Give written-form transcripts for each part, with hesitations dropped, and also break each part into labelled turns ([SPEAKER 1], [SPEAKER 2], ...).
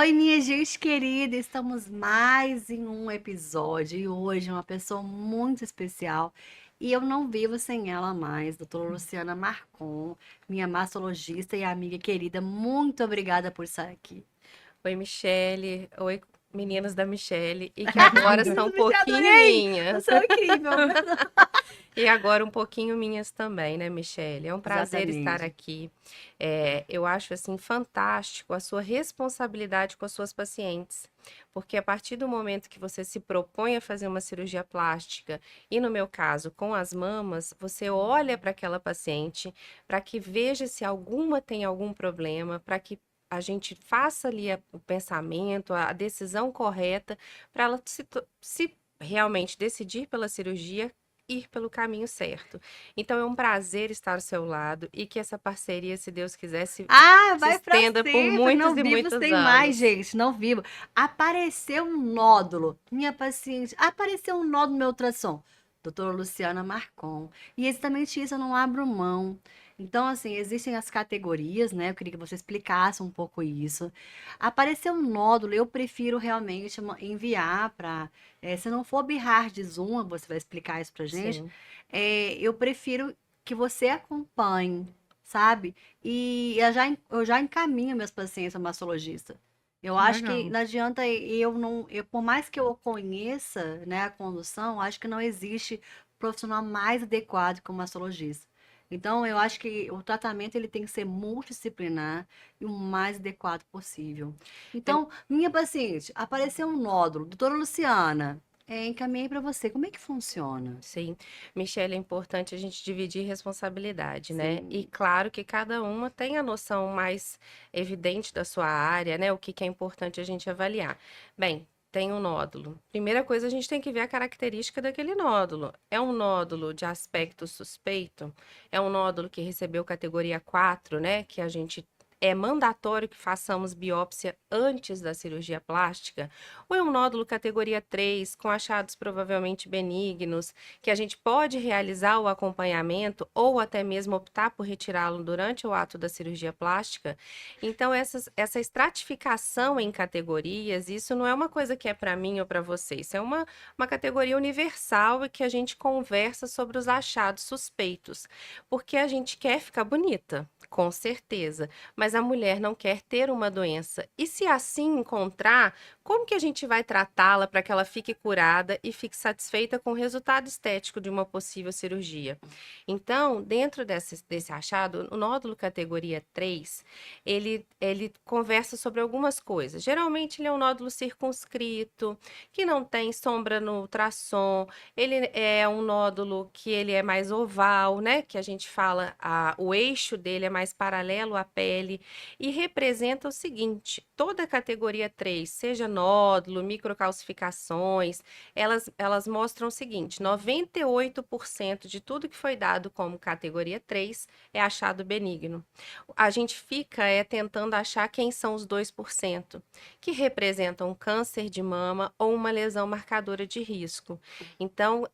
[SPEAKER 1] Oi, minha gente querida, estamos mais em um episódio e hoje uma pessoa muito especial e eu não vivo sem ela mais, doutora Luciana Marcon, minha mastologista e amiga querida, muito obrigada por estar aqui.
[SPEAKER 2] Oi, Michele. Oi, meninas da Michele. E que agora são um
[SPEAKER 1] Me
[SPEAKER 2] pouquinho
[SPEAKER 1] adorei! Eu
[SPEAKER 2] minhas.
[SPEAKER 1] sou incrível!
[SPEAKER 2] E agora um pouquinho minhas também, né, Michele? É um prazer estar
[SPEAKER 1] Exatamente.
[SPEAKER 2] aqui. Eu acho, assim, fantástico a sua responsabilidade com as suas pacientes. Porque a partir do momento que você se propõe a fazer uma cirurgia plástica, e no meu caso, com as mamas, você olha para aquela paciente para que veja se alguma tem algum problema, para que a gente faça ali o pensamento, a decisão correta, para ela se realmente decidir pela cirurgia, ir pelo caminho certo. Então é um prazer estar ao seu lado e que essa parceria, se Deus quiser,
[SPEAKER 1] Ah,
[SPEAKER 2] se
[SPEAKER 1] vai pra
[SPEAKER 2] estenda por
[SPEAKER 1] sempre,
[SPEAKER 2] muitos
[SPEAKER 1] não
[SPEAKER 2] e
[SPEAKER 1] vivo
[SPEAKER 2] muitos
[SPEAKER 1] sem mais,
[SPEAKER 2] anos.
[SPEAKER 1] gente, não vivo. Apareceu um nódulo, minha paciente, apareceu um nódulo no meu ultrassom. Doutora Luciana Marcon. E exatamente isso, eu não abro mão. Então, assim, existem as categorias, né? Eu queria que você explicasse um pouco isso. Apareceu um nódulo, eu prefiro realmente enviar para. Se não for birrar de Zoom, você vai explicar isso pra gente.
[SPEAKER 2] Sim,
[SPEAKER 1] Eu prefiro que você acompanhe, sabe? E eu já encaminho meus pacientes ao mastologista. Eu acho que
[SPEAKER 3] Legal.
[SPEAKER 1] não adianta eu não, por mais que eu conheça, né, a condução, acho que não existe profissional mais adequado que o mastologista. Então, eu acho que o tratamento ele tem que ser multidisciplinar e o mais adequado possível.
[SPEAKER 2] é-
[SPEAKER 1] Então, minha paciente, apareceu um nódulo, doutora Luciana, encaminhei para você. Como é que funciona?
[SPEAKER 2] sim. Michele, é importante a gente dividir responsabilidade, né? E
[SPEAKER 1] Sim.
[SPEAKER 2] claro que cada uma tem a noção mais evidente da sua área, né? O que que é importante a gente avaliar. Bem, tem um nódulo. Primeira coisa, a gente tem que ver a característica daquele nódulo. É um nódulo de aspecto suspeito? É um nódulo que recebeu categoria 4, né? Que a gente é mandatório que façamos biópsia antes da cirurgia plástica? Ou é um nódulo categoria 3, com achados provavelmente benignos, que a gente pode realizar o acompanhamento ou até mesmo optar por retirá-lo durante o ato da cirurgia plástica? Então, essa estratificação em categorias, isso não é uma coisa que é para mim ou para você, isso é uma categoria universal e que a gente conversa sobre os achados suspeitos, porque a gente quer ficar bonita. Com certeza, mas a mulher não quer ter uma doença. E se assim encontrar, como que a gente vai tratá-la para que ela fique curada e fique satisfeita com o resultado estético de uma possível cirurgia? Então, dentro desse achado, o nódulo categoria 3, ele conversa sobre algumas coisas. Geralmente, ele é um nódulo circunscrito, que não tem sombra no ultrassom. Ele é um nódulo que ele é mais oval, né? Que a gente fala, o eixo dele é mais paralelo à pele e representa o seguinte: toda a categoria 3, seja nódulo, microcalcificações, elas mostram o seguinte: 98% de tudo que foi dado como categoria 3 é achado benigno. A gente fica tentando achar quem são os 2%, que representam um câncer de mama ou uma lesão marcadora de risco. Então,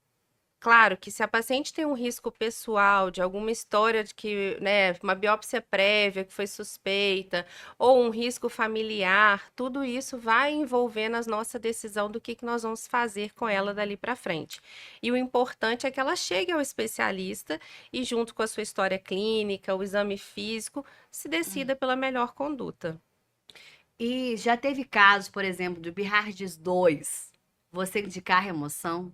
[SPEAKER 2] claro que se a paciente tem um risco pessoal de alguma história de que, né, uma biópsia prévia que foi suspeita, ou um risco familiar, tudo isso vai envolver na nossa decisão do que nós vamos fazer com ela dali para frente. E o importante é que ela chegue ao especialista e, junto com a sua história clínica, o exame físico, se decida pela melhor conduta.
[SPEAKER 1] E já teve casos, por exemplo, do Bihardes 2, você indicar remoção?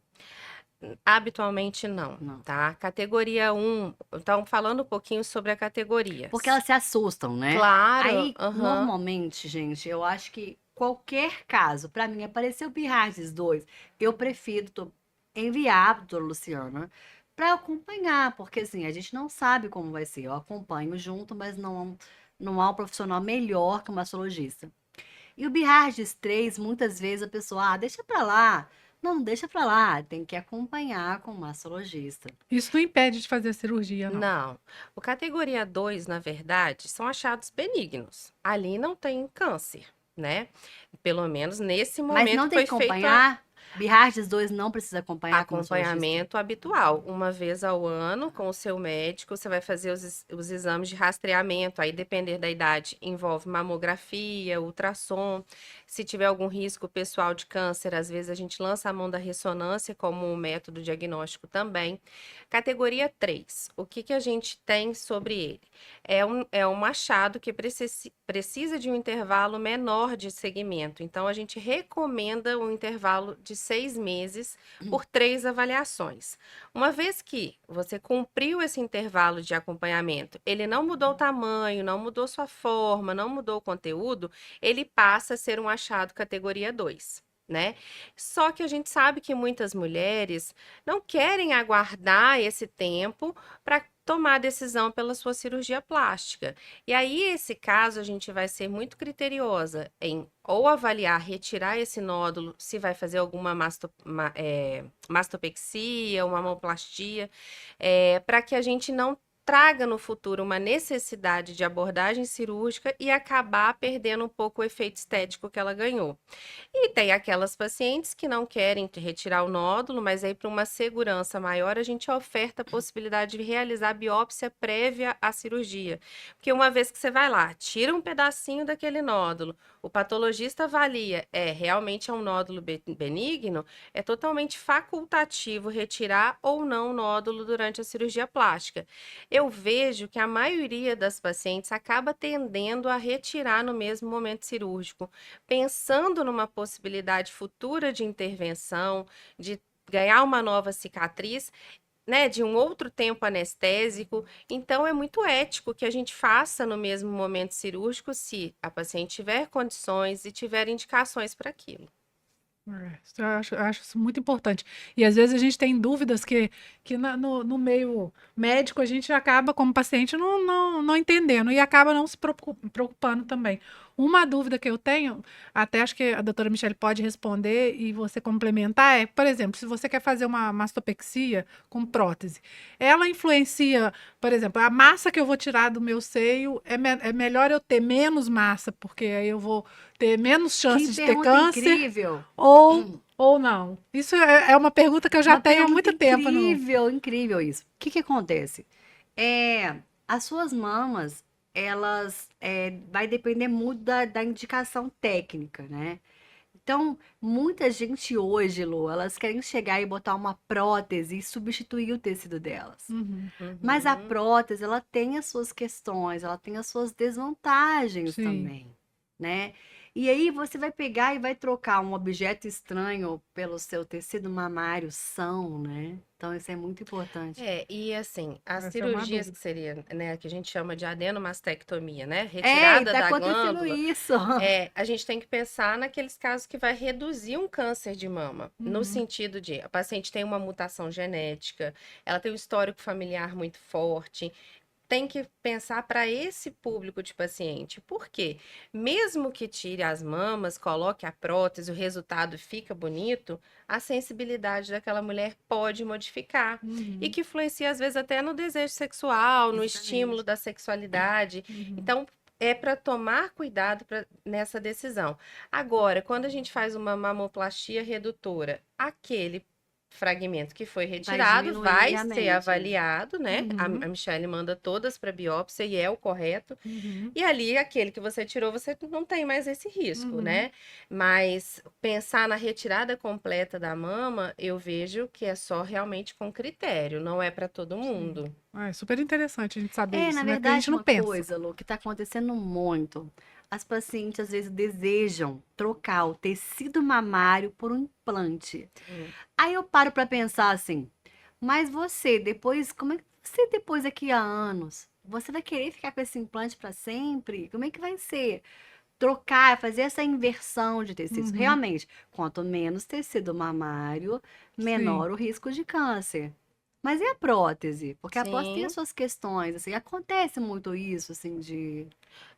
[SPEAKER 2] Habitualmente não,
[SPEAKER 1] Não.
[SPEAKER 2] tá? Categoria um, então falando um pouquinho sobre a
[SPEAKER 1] Porque
[SPEAKER 2] categorias.
[SPEAKER 1] elas se assustam, né?
[SPEAKER 2] Claro,
[SPEAKER 1] Aí,
[SPEAKER 2] aham,
[SPEAKER 1] normalmente, gente, eu acho que qualquer caso, pra mim, apareceu Bihardes 2, eu prefiro enviar a doutora Luciana pra acompanhar, porque assim, a gente não sabe como vai ser. Eu acompanho junto, mas não há um profissional melhor que o mastologista. E o Bihardes 3, muitas vezes a pessoa, deixa pra lá. Não, deixa pra lá, tem que acompanhar com o mastologista.
[SPEAKER 3] Isso não impede de fazer a cirurgia, não.
[SPEAKER 2] não. O categoria 2, na verdade, são achados benignos. Ali não tem câncer, né? Pelo menos nesse
[SPEAKER 1] Mas
[SPEAKER 2] momento
[SPEAKER 1] não
[SPEAKER 2] que
[SPEAKER 1] tem
[SPEAKER 2] foi
[SPEAKER 1] que
[SPEAKER 2] feito
[SPEAKER 1] acompanhar? Bihardes 2 não precisa acompanhar com o ginecologista?
[SPEAKER 2] Acompanhamento habitual, uma vez ao ano com o seu médico, você vai fazer os exames de rastreamento, aí depender da idade, envolve mamografia, ultrassom, se tiver algum risco pessoal de câncer, às vezes a gente lança a mão da ressonância como um método diagnóstico também. Categoria 3, o que que a gente tem sobre ele? É um achado que precisa de um intervalo menor de segmento, então a gente recomenda um intervalo de 6 meses por 3 avaliações. Uma vez que você cumpriu esse intervalo de acompanhamento, ele não mudou o tamanho, não mudou sua forma, não mudou o conteúdo, ele passa a ser um achado categoria 2. Né? Só que a gente sabe que muitas mulheres não querem aguardar esse tempo para tomar a decisão pela sua cirurgia plástica. E aí, esse caso, a gente vai ser muito criteriosa em ou avaliar, retirar esse nódulo, se vai fazer alguma mastopexia, uma mamoplastia, para que a gente não traga no futuro uma necessidade de abordagem cirúrgica e acabar perdendo um pouco o efeito estético que ela ganhou. E tem aquelas pacientes que não querem retirar o nódulo, mas aí para uma segurança maior a gente oferta a possibilidade de realizar biópsia prévia à cirurgia. Porque uma vez que você vai lá, tira um pedacinho daquele nódulo, o patologista avalia, realmente é um nódulo benigno, é totalmente facultativo retirar ou não o nódulo durante a cirurgia plástica. Eu vejo que a maioria das pacientes acaba tendendo a retirar no mesmo momento cirúrgico, pensando numa possibilidade futura de intervenção, de ganhar uma nova cicatriz, né, de um outro tempo anestésico. Então, é muito ético que a gente faça no mesmo momento cirúrgico se a paciente tiver condições e tiver indicações para aquilo.
[SPEAKER 3] Eu acho isso muito importante. E às vezes a gente tem dúvidas que no meio médico a gente acaba, como paciente, não entendendo e acaba não se preocupando também. Uma dúvida que eu tenho, até acho que a doutora Michele pode responder e você complementar, é, por exemplo, se você quer fazer uma mastopexia com prótese, ela influencia, por exemplo, a massa que eu vou tirar do meu seio, é melhor eu ter menos massa, porque aí eu vou ter menos chance de ter câncer.
[SPEAKER 1] Incrível.
[SPEAKER 3] Ou não? Isso é uma pergunta que eu já tenho há muito tempo.
[SPEAKER 1] Incrível isso. O que acontece? As suas mamas, elas vai depender muito da indicação técnica, né? Então, muita gente hoje, Lu, elas querem chegar e botar uma prótese e substituir o tecido delas. Mas a prótese, ela tem as suas questões, ela tem as suas desvantagens também, né? E aí você vai pegar e vai trocar um objeto estranho pelo seu tecido mamário são, né? Então isso é muito importante.
[SPEAKER 2] E assim, as
[SPEAKER 3] Essa é uma
[SPEAKER 2] cirurgias
[SPEAKER 3] dúvida.
[SPEAKER 2] que seria, né, que a gente chama de adenomastectomia, né,
[SPEAKER 1] E
[SPEAKER 2] retirada
[SPEAKER 1] tá
[SPEAKER 2] da
[SPEAKER 1] acontecendo
[SPEAKER 2] glândula,
[SPEAKER 1] isso.
[SPEAKER 2] a gente tem que pensar naqueles casos que vai reduzir um câncer de mama, no sentido de a paciente tem uma mutação genética, ela tem um histórico familiar muito forte. Tem que pensar para esse público de paciente. Por quê? Mesmo que tire as mamas, coloque a prótese, o resultado fica bonito, a sensibilidade daquela mulher pode modificar. E que influencia, às vezes, até no desejo sexual, no estímulo da sexualidade. Então, é para tomar cuidado nessa decisão. Agora, quando a gente faz uma mamoplastia redutora, aquele fragmento que foi retirado
[SPEAKER 1] diminuir
[SPEAKER 2] vai ser
[SPEAKER 1] realmente.
[SPEAKER 2] avaliado, né? A Michelle manda todas para biópsia e é o correto. E ali, aquele que você tirou, você não tem mais esse risco, né? Mas pensar na retirada completa da mama, eu vejo que é só realmente com critério, não é para todo mundo.
[SPEAKER 3] É super interessante a gente saber isso,
[SPEAKER 1] Na
[SPEAKER 3] né? Porque a
[SPEAKER 1] verdade,
[SPEAKER 3] gente não
[SPEAKER 1] uma
[SPEAKER 3] pensa.
[SPEAKER 1] coisa, Lu, que tá acontecendo muito. As pacientes às vezes desejam trocar o tecido mamário por um implante. Aí eu paro para pensar assim, mas você depois, como é que você depois daqui a anos, você vai querer ficar com esse implante para sempre? Como é que vai ser? Trocar, fazer essa inversão de tecidos. Realmente, quanto menos tecido mamário, menor o risco de câncer. Mas e a prótese? Porque a prótese tem as
[SPEAKER 2] Sim.
[SPEAKER 1] suas questões, assim, acontece muito isso, assim, de...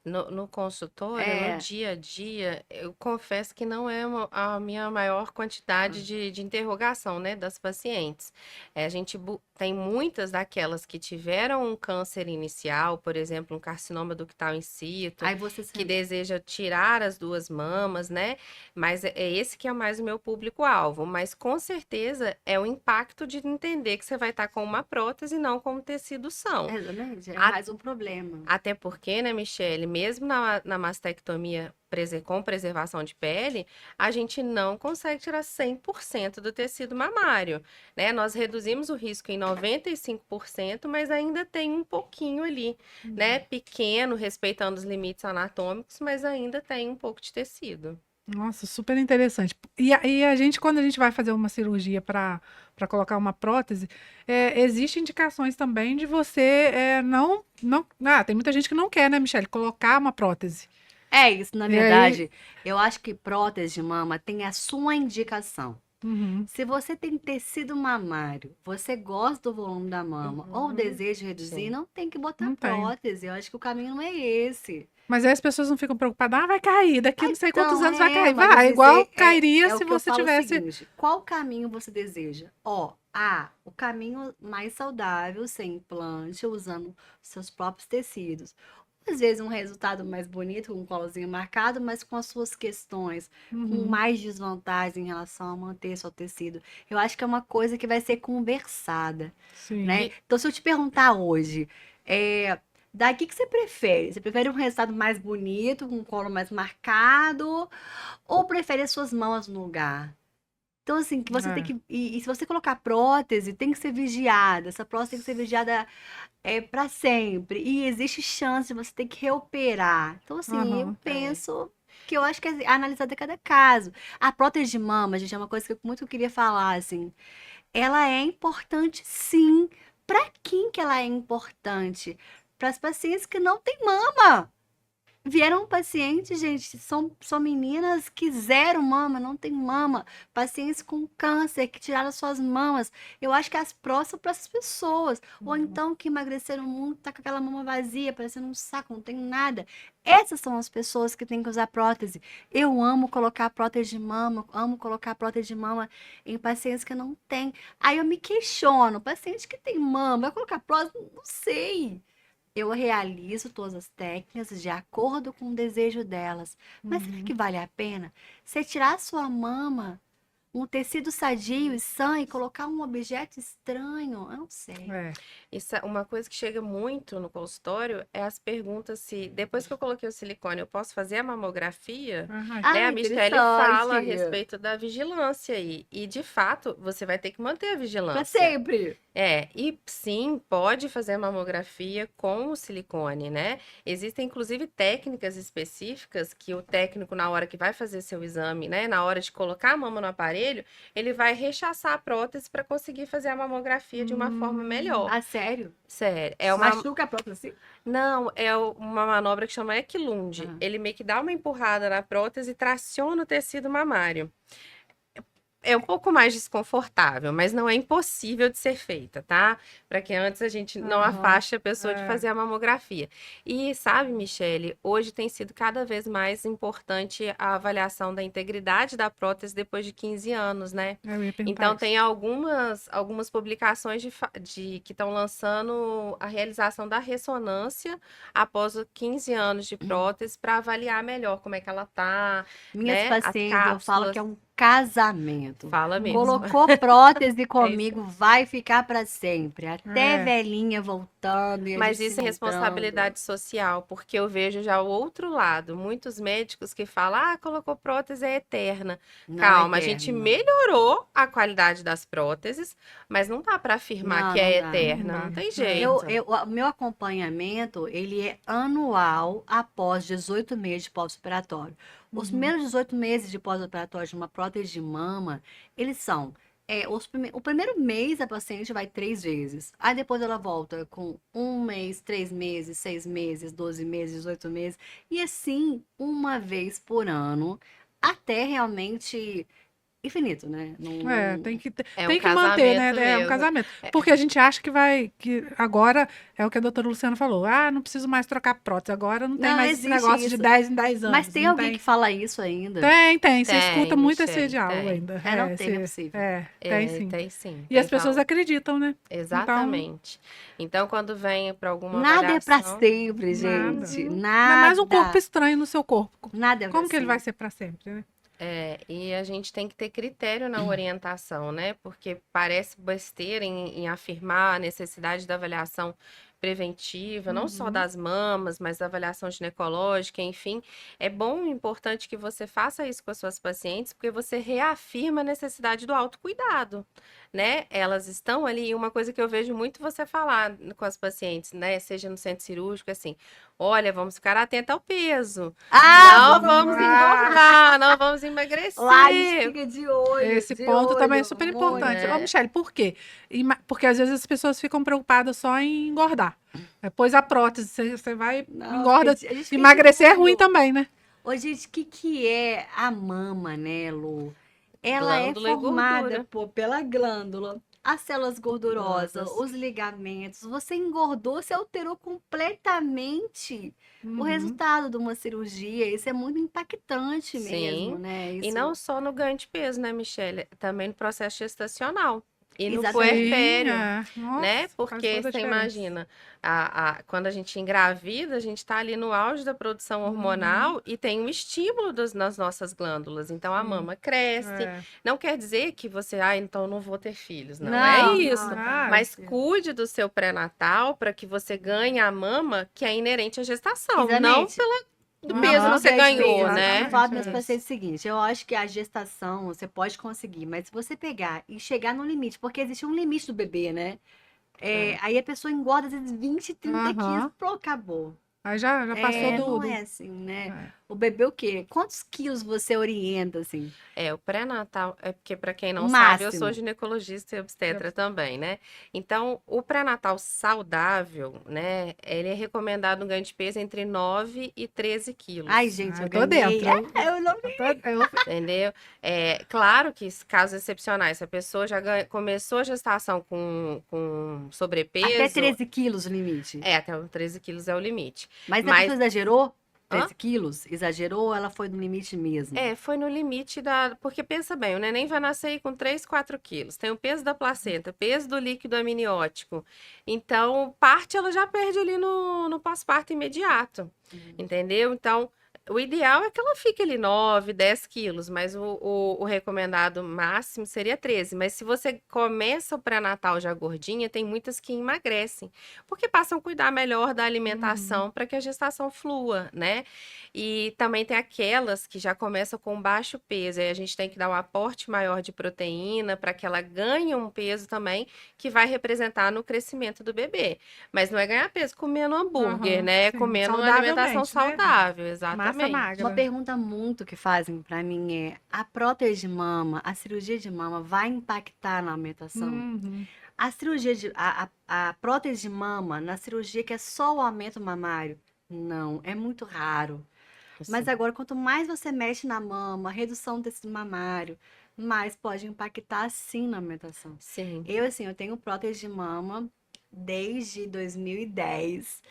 [SPEAKER 2] No consultório, no
[SPEAKER 1] É.
[SPEAKER 2] dia a dia, eu confesso que não é a minha maior quantidade de interrogação, né, das pacientes. A gente tem muitas daquelas que tiveram um câncer inicial, por exemplo, um carcinoma ductal in situ,
[SPEAKER 1] Aí você
[SPEAKER 2] que
[SPEAKER 1] se...
[SPEAKER 2] deseja tirar as duas mamas, né? Mas é esse que é mais o meu público-alvo. Mas com certeza é o impacto de entender que você vai estar com uma prótese e não com um tecido são.
[SPEAKER 1] Exatamente, é
[SPEAKER 2] A-
[SPEAKER 1] mais um problema.
[SPEAKER 2] Até porque, né, Michele, mesmo na mastectomia com preservação de pele, a gente não consegue tirar 100% do tecido mamário, né? Nós reduzimos o risco em 95%, mas ainda tem um pouquinho ali, né? Pequeno, respeitando os limites anatômicos, mas ainda tem um pouco de tecido.
[SPEAKER 3] Nossa, super interessante. E a gente, quando a gente vai fazer uma cirurgia para colocar uma prótese, existe indicações também de você não. Ah, tem muita gente que não quer, né, Michele, colocar uma prótese.
[SPEAKER 1] É isso, na
[SPEAKER 3] E aí.
[SPEAKER 1] verdade, eu acho que prótese de mama tem a sua indicação.
[SPEAKER 3] Uhum,
[SPEAKER 1] Se você tem tecido mamário, você gosta do volume da mama ou
[SPEAKER 2] Uhum,
[SPEAKER 1] deseja reduzir,
[SPEAKER 2] sim.
[SPEAKER 1] não tem que botar
[SPEAKER 3] não tem.
[SPEAKER 1] prótese. Eu acho que o caminho não é esse.
[SPEAKER 3] Mas aí as pessoas não ficam preocupadas, vai cair, daqui não sei quantos
[SPEAKER 1] Então,
[SPEAKER 3] anos vai cair.
[SPEAKER 1] mas eu
[SPEAKER 3] Vai, igual
[SPEAKER 1] dizer,
[SPEAKER 3] cairia
[SPEAKER 1] é o
[SPEAKER 3] se
[SPEAKER 1] que eu
[SPEAKER 3] você
[SPEAKER 1] falo o
[SPEAKER 3] tivesse.
[SPEAKER 1] seguinte: qual caminho você deseja? Ó, o caminho mais saudável, sem implante, usando seus próprios tecidos. Às vezes um resultado mais bonito, com um colozinho marcado, mas com as suas questões, com
[SPEAKER 3] Uhum,
[SPEAKER 1] mais desvantagem em relação a manter seu tecido. Eu acho que é uma coisa que vai ser conversada,
[SPEAKER 3] sim.
[SPEAKER 1] né?
[SPEAKER 2] E
[SPEAKER 1] Então, se eu te perguntar hoje, é, daqui que você prefere? Você prefere um resultado mais bonito, com um colo mais marcado, ou prefere as suas mãos no lugar? Então, assim, que você tem
[SPEAKER 3] É.
[SPEAKER 1] que. E se você colocar prótese, tem que ser vigiada. Essa prótese tem que ser vigiada para sempre. E existe chance de você ter que reoperar. Então, assim, eu
[SPEAKER 3] Aham.
[SPEAKER 2] é.
[SPEAKER 1] penso que eu acho que é analisado cada caso. A prótese de mama, gente, é uma coisa que eu muito queria falar, assim. Ela é importante, sim. Para quem que ela é importante? Para as pacientes que não têm mama. Vieram pacientes, gente, são meninas que zero mama, não tem mama. Pacientes com câncer que tiraram suas mamas. Eu acho que as prós são para essas pessoas. Ou então que emagreceram muito, tá com aquela mama vazia, parecendo um saco, não tem nada. Essas são as pessoas que têm que usar prótese. Eu amo colocar prótese de mama, amo colocar prótese de mama em pacientes que não têm. Aí eu me questiono, paciente que tem mama, vai colocar prótese? Não sei. Eu realizo todas as técnicas de acordo com o desejo delas. Mas será que
[SPEAKER 3] Uhum.
[SPEAKER 1] vale a pena? Você tirar sua mama, um tecido sadio e sã e colocar um objeto estranho? Eu não sei.
[SPEAKER 3] É.
[SPEAKER 2] Isso é uma coisa que chega muito no consultório é as perguntas se depois que eu coloquei o silicone eu posso fazer a mamografia,
[SPEAKER 3] Aham.
[SPEAKER 2] né?
[SPEAKER 1] Ah,
[SPEAKER 2] A Michelle fala a
[SPEAKER 1] interessante.
[SPEAKER 2] respeito da vigilância aí. E de fato, você vai ter que manter a
[SPEAKER 1] Para
[SPEAKER 2] vigilância.
[SPEAKER 1] sempre.
[SPEAKER 2] E sim, pode fazer mamografia com o silicone, né? Existem inclusive técnicas específicas que o técnico, na hora que vai fazer seu exame, né, na hora de colocar a mama no aparelho, ele vai rechaçar a prótese para conseguir fazer a mamografia de uma forma melhor.
[SPEAKER 1] Ah, sério?
[SPEAKER 2] Sério, é uma.
[SPEAKER 1] Machuca a prótese assim?
[SPEAKER 2] Não, uma manobra que chama Equilunge.
[SPEAKER 1] Ah.
[SPEAKER 2] Ele meio que dá uma empurrada na prótese e traciona o tecido mamário. É um pouco mais desconfortável, mas não é impossível de ser feita, tá? Para que antes a gente não
[SPEAKER 3] Aham.
[SPEAKER 2] afaste a pessoa de
[SPEAKER 3] É.
[SPEAKER 2] fazer a mamografia. E sabe, Michele, hoje tem sido cada vez mais importante a avaliação da integridade da prótese depois de 15 anos, né?
[SPEAKER 3] Eu ia perguntar
[SPEAKER 2] Então,
[SPEAKER 3] isso.
[SPEAKER 2] tem algumas publicações que estão lançando a realização da ressonância após os 15 anos de prótese para avaliar melhor como é que ela tá,
[SPEAKER 1] Minhas
[SPEAKER 2] né? As
[SPEAKER 1] pacientes, eu falo que é
[SPEAKER 2] cápsulas.
[SPEAKER 1] um casamento.
[SPEAKER 2] Fala
[SPEAKER 3] Uhum.
[SPEAKER 2] mesmo.
[SPEAKER 1] Colocou prótese
[SPEAKER 2] É isso.
[SPEAKER 1] comigo, vai ficar para sempre. Até
[SPEAKER 3] É.
[SPEAKER 1] velhinha voltando e a
[SPEAKER 2] Mas
[SPEAKER 1] gente se
[SPEAKER 2] isso é
[SPEAKER 1] encontrando.
[SPEAKER 2] responsabilidade social, porque eu vejo já o outro lado. Muitos médicos que falam, colocou prótese é eterna.
[SPEAKER 1] Não é
[SPEAKER 2] Calma, a gente
[SPEAKER 1] eterno.
[SPEAKER 2] melhorou a qualidade das próteses, mas não dá para afirmar
[SPEAKER 1] Não,
[SPEAKER 2] que
[SPEAKER 1] não
[SPEAKER 2] é
[SPEAKER 1] dá.
[SPEAKER 3] Não
[SPEAKER 2] eterna,
[SPEAKER 3] dá.
[SPEAKER 2] não tem
[SPEAKER 3] É.
[SPEAKER 2] jeito.
[SPEAKER 1] O meu acompanhamento, ele é anual após 18 meses de pós-operatório. Os
[SPEAKER 3] Uhum.
[SPEAKER 1] primeiros 18 meses de pós-operatório de uma prótese de mama, eles são, o primeiro mês a paciente vai 3 vezes. Aí depois ela volta com 1 mês, 3 meses, 6 meses, 12 meses, 18 meses. E assim, uma vez por ano, até realmente infinito, né?
[SPEAKER 3] Tem que,
[SPEAKER 2] É
[SPEAKER 3] tem
[SPEAKER 2] um
[SPEAKER 3] que manter, né?
[SPEAKER 2] casamento
[SPEAKER 3] É um
[SPEAKER 2] mesmo.
[SPEAKER 3] casamento. Porque a gente acha que agora é o que a doutora Luciana falou. Ah, não preciso mais trocar prótese. Agora não tem
[SPEAKER 1] Não
[SPEAKER 3] mais esse
[SPEAKER 1] existe
[SPEAKER 3] negócio de
[SPEAKER 1] isso.
[SPEAKER 3] 10 em 10
[SPEAKER 1] Mas
[SPEAKER 3] anos.
[SPEAKER 1] tem
[SPEAKER 3] Não
[SPEAKER 1] alguém
[SPEAKER 3] tem.
[SPEAKER 1] que fala isso ainda?
[SPEAKER 3] Tem. Você escuta
[SPEAKER 2] Tem,
[SPEAKER 3] muito esse
[SPEAKER 2] Michele,
[SPEAKER 3] diálogo
[SPEAKER 2] tem.
[SPEAKER 3] ainda.
[SPEAKER 1] É, não tem, não é possível.
[SPEAKER 3] Tem sim.
[SPEAKER 2] Tem sim.
[SPEAKER 3] E as pessoas acreditam, né? Então,
[SPEAKER 2] Exatamente. Então, quando vem para alguma
[SPEAKER 1] Nada é pra
[SPEAKER 2] avaliação,
[SPEAKER 1] sempre,
[SPEAKER 3] nada.
[SPEAKER 1] gente.
[SPEAKER 3] Ainda mais um corpo
[SPEAKER 1] Nada.
[SPEAKER 3] estranho no seu corpo.
[SPEAKER 1] Nada é pra
[SPEAKER 3] Como que ele vai
[SPEAKER 1] sempre.
[SPEAKER 3] ser para sempre, né?
[SPEAKER 2] e a gente tem que ter critério na orientação, né? Porque parece besteira em afirmar a necessidade da avaliação preventiva, não só
[SPEAKER 3] Uhum.
[SPEAKER 2] das mamas, mas da avaliação ginecológica, enfim. É bom e importante que você faça isso com as suas pacientes, porque você reafirma a necessidade do autocuidado, né? Elas estão ali, e uma coisa que eu vejo muito você falar com as pacientes, né? Seja no centro cirúrgico, assim, olha, vamos ficar atenta ao peso.
[SPEAKER 1] Ah,
[SPEAKER 2] Não vamos
[SPEAKER 3] Ah,
[SPEAKER 2] engordar, não vamos
[SPEAKER 1] lá a gente
[SPEAKER 2] emagrecer,
[SPEAKER 1] fica
[SPEAKER 3] esse ponto também é super
[SPEAKER 1] muito.
[SPEAKER 3] importante. Ô,
[SPEAKER 2] né?
[SPEAKER 3] Michele, por quê? Porque às vezes as pessoas ficam preocupadas só em engordar. Depois a prótese, você vai,
[SPEAKER 1] Não,
[SPEAKER 3] engorda.
[SPEAKER 1] a gente fica de
[SPEAKER 3] Emagrecer é ruim
[SPEAKER 1] olho.
[SPEAKER 3] também, né?
[SPEAKER 1] Ô, gente, o que que é a mama, né, Lu? Ela é
[SPEAKER 2] Glândula e
[SPEAKER 1] formada
[SPEAKER 2] gordura.
[SPEAKER 1] pela glândula, as células gordurosas,
[SPEAKER 2] Todas.
[SPEAKER 1] os ligamentos. Você engordou, você alterou completamente o
[SPEAKER 3] Uhum.
[SPEAKER 1] resultado de uma cirurgia. Isso é muito impactante mesmo,
[SPEAKER 2] Sim.
[SPEAKER 1] né?
[SPEAKER 2] E não
[SPEAKER 1] Isso,
[SPEAKER 2] só no ganho de peso, né, Michele? Também no processo gestacional. E no
[SPEAKER 1] exatamente.
[SPEAKER 3] Sim,
[SPEAKER 2] puerpério.
[SPEAKER 3] é.
[SPEAKER 2] Né?
[SPEAKER 3] Nossa, faz
[SPEAKER 2] Porque
[SPEAKER 3] toda a
[SPEAKER 2] você
[SPEAKER 3] diferença.
[SPEAKER 2] imagina, quando a gente engravida, a gente está ali no auge da produção
[SPEAKER 3] Uhum.
[SPEAKER 2] hormonal e tem um estímulo nas nossas glândulas. Então a
[SPEAKER 3] Sim.
[SPEAKER 2] mama cresce.
[SPEAKER 3] É.
[SPEAKER 2] Não quer dizer que você, então não vou ter filhos. Não é
[SPEAKER 1] Não,
[SPEAKER 2] isso.
[SPEAKER 1] não,
[SPEAKER 3] Ah,
[SPEAKER 2] Mas cuide do seu pré-natal para que você ganhe a mama que é inerente à gestação, não
[SPEAKER 1] exatamente.
[SPEAKER 2] do
[SPEAKER 1] Não
[SPEAKER 2] peso que
[SPEAKER 1] pelo
[SPEAKER 3] aham,
[SPEAKER 2] você
[SPEAKER 1] ganho de
[SPEAKER 2] ganhou,
[SPEAKER 1] peso. Eu
[SPEAKER 2] né?
[SPEAKER 1] falo para
[SPEAKER 3] exatamente,
[SPEAKER 1] meus
[SPEAKER 3] é.
[SPEAKER 2] Isso.
[SPEAKER 1] pacientes o seguinte: eu acho que a gestação você pode conseguir, mas se você pegar e chegar no limite, porque existe um limite do bebê, né?
[SPEAKER 2] É.
[SPEAKER 1] Aí a pessoa engorda às vezes 20, 30 quilos,
[SPEAKER 3] Aham.
[SPEAKER 1] pronto, acabou.
[SPEAKER 3] Aí já passou
[SPEAKER 1] É,
[SPEAKER 3] do,
[SPEAKER 1] não
[SPEAKER 3] do...
[SPEAKER 1] é assim, né?
[SPEAKER 3] É.
[SPEAKER 1] O bebê o quê? Quantos quilos você orienta, assim?
[SPEAKER 2] O pré-natal, é porque, para quem
[SPEAKER 1] O
[SPEAKER 2] não sabe, eu sou
[SPEAKER 1] máximo.
[SPEAKER 2] ginecologista e obstetra também, né? Então, o pré-natal saudável, né? Ele é recomendado um ganho de peso entre 9 e 13
[SPEAKER 1] Ai,
[SPEAKER 2] quilos.
[SPEAKER 1] gente,
[SPEAKER 3] Ah,
[SPEAKER 1] eu
[SPEAKER 3] eu tô
[SPEAKER 1] ganhei.
[SPEAKER 3] dentro.
[SPEAKER 1] Eu não.
[SPEAKER 2] Entendeu? É claro que casos excepcionais, se a pessoa já começou a gestação com
[SPEAKER 1] Até
[SPEAKER 2] sobrepeso,
[SPEAKER 1] 13 quilos o limite.
[SPEAKER 2] até os 13 quilos é o limite.
[SPEAKER 1] Mas a pessoa
[SPEAKER 2] Mas,
[SPEAKER 1] exagerou?
[SPEAKER 2] hã?
[SPEAKER 1] 13 quilos? Exagerou ou ela foi no limite mesmo?
[SPEAKER 2] Foi no limite da. Porque pensa bem, o neném vai nascer aí com 3, 4 quilos. Tem o peso da placenta, peso do líquido amniótico. Então, parte ela já perde ali no pós-parto imediato. Entendeu? Então, o ideal é que ela fique ali 9, 10 quilos, mas o recomendado máximo seria 13. Mas se você começa o pré-natal já gordinha, tem muitas que emagrecem, porque passam a cuidar melhor da
[SPEAKER 3] Uhum.
[SPEAKER 2] alimentação para que a gestação flua, né? E também tem aquelas que já começam com baixo peso, aí a gente tem que dar um aporte maior de proteína para que ela ganhe um peso também que vai representar no crescimento do bebê. Mas não é ganhar peso comendo hambúrguer,
[SPEAKER 3] Aham,
[SPEAKER 2] né? É
[SPEAKER 3] sim.
[SPEAKER 2] comendo uma alimentação
[SPEAKER 3] Saudavelmente, né?
[SPEAKER 2] saudável,
[SPEAKER 3] Massa
[SPEAKER 2] exatamente.
[SPEAKER 1] Uma
[SPEAKER 3] magra.
[SPEAKER 1] pergunta muito que fazem pra mim é: a prótese de mama, a cirurgia de mama vai impactar na aumentação?
[SPEAKER 3] Uhum.
[SPEAKER 1] A cirurgia a prótese de mama, na cirurgia que é só o aumento mamário, não, é muito raro. Mas
[SPEAKER 2] Assim,
[SPEAKER 1] agora, quanto mais você mexe na mama, redução do tecido mamário, mais pode impactar sim na aumentação.
[SPEAKER 2] sim.
[SPEAKER 1] Eu tenho prótese de mama desde 2010.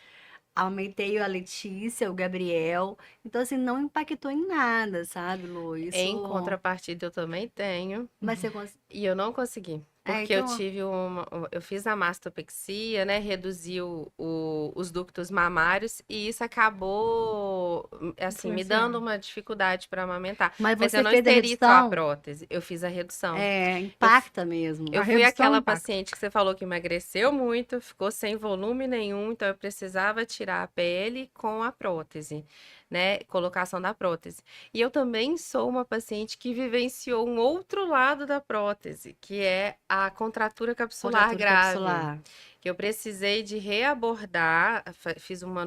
[SPEAKER 1] Aumentei a Letícia, o Gabriel. Então, assim, não impactou em nada, sabe, Lu?
[SPEAKER 2] Em
[SPEAKER 1] Isso.
[SPEAKER 2] contrapartida, eu também tenho.
[SPEAKER 1] Mas você consegue.
[SPEAKER 2] E eu não consegui,
[SPEAKER 1] É,
[SPEAKER 2] porque eu
[SPEAKER 1] então.
[SPEAKER 2] tive eu fiz a mastopexia, né, reduziu os ductos mamários e isso acabou, assim, me dando
[SPEAKER 3] Influenciando.
[SPEAKER 2] uma dificuldade para amamentar.
[SPEAKER 1] Mas
[SPEAKER 2] Mas eu
[SPEAKER 1] você
[SPEAKER 2] não
[SPEAKER 1] fez a
[SPEAKER 2] esterilizo a
[SPEAKER 1] redução?
[SPEAKER 2] prótese, eu fiz a redução.
[SPEAKER 1] É,
[SPEAKER 2] Eu, f-
[SPEAKER 1] impacta mesmo.
[SPEAKER 3] A
[SPEAKER 2] eu fui
[SPEAKER 3] redução
[SPEAKER 2] aquela
[SPEAKER 3] impacta.
[SPEAKER 2] paciente que você falou que emagreceu muito, ficou sem volume nenhum, então eu precisava tirar a pele com a prótese, né, colocação da prótese. E eu também sou uma paciente que vivenciou um outro lado da prótese, que é a contratura capsular
[SPEAKER 1] Contratura
[SPEAKER 2] grave,
[SPEAKER 1] capsular.
[SPEAKER 2] que eu precisei de reabordar, fiz uma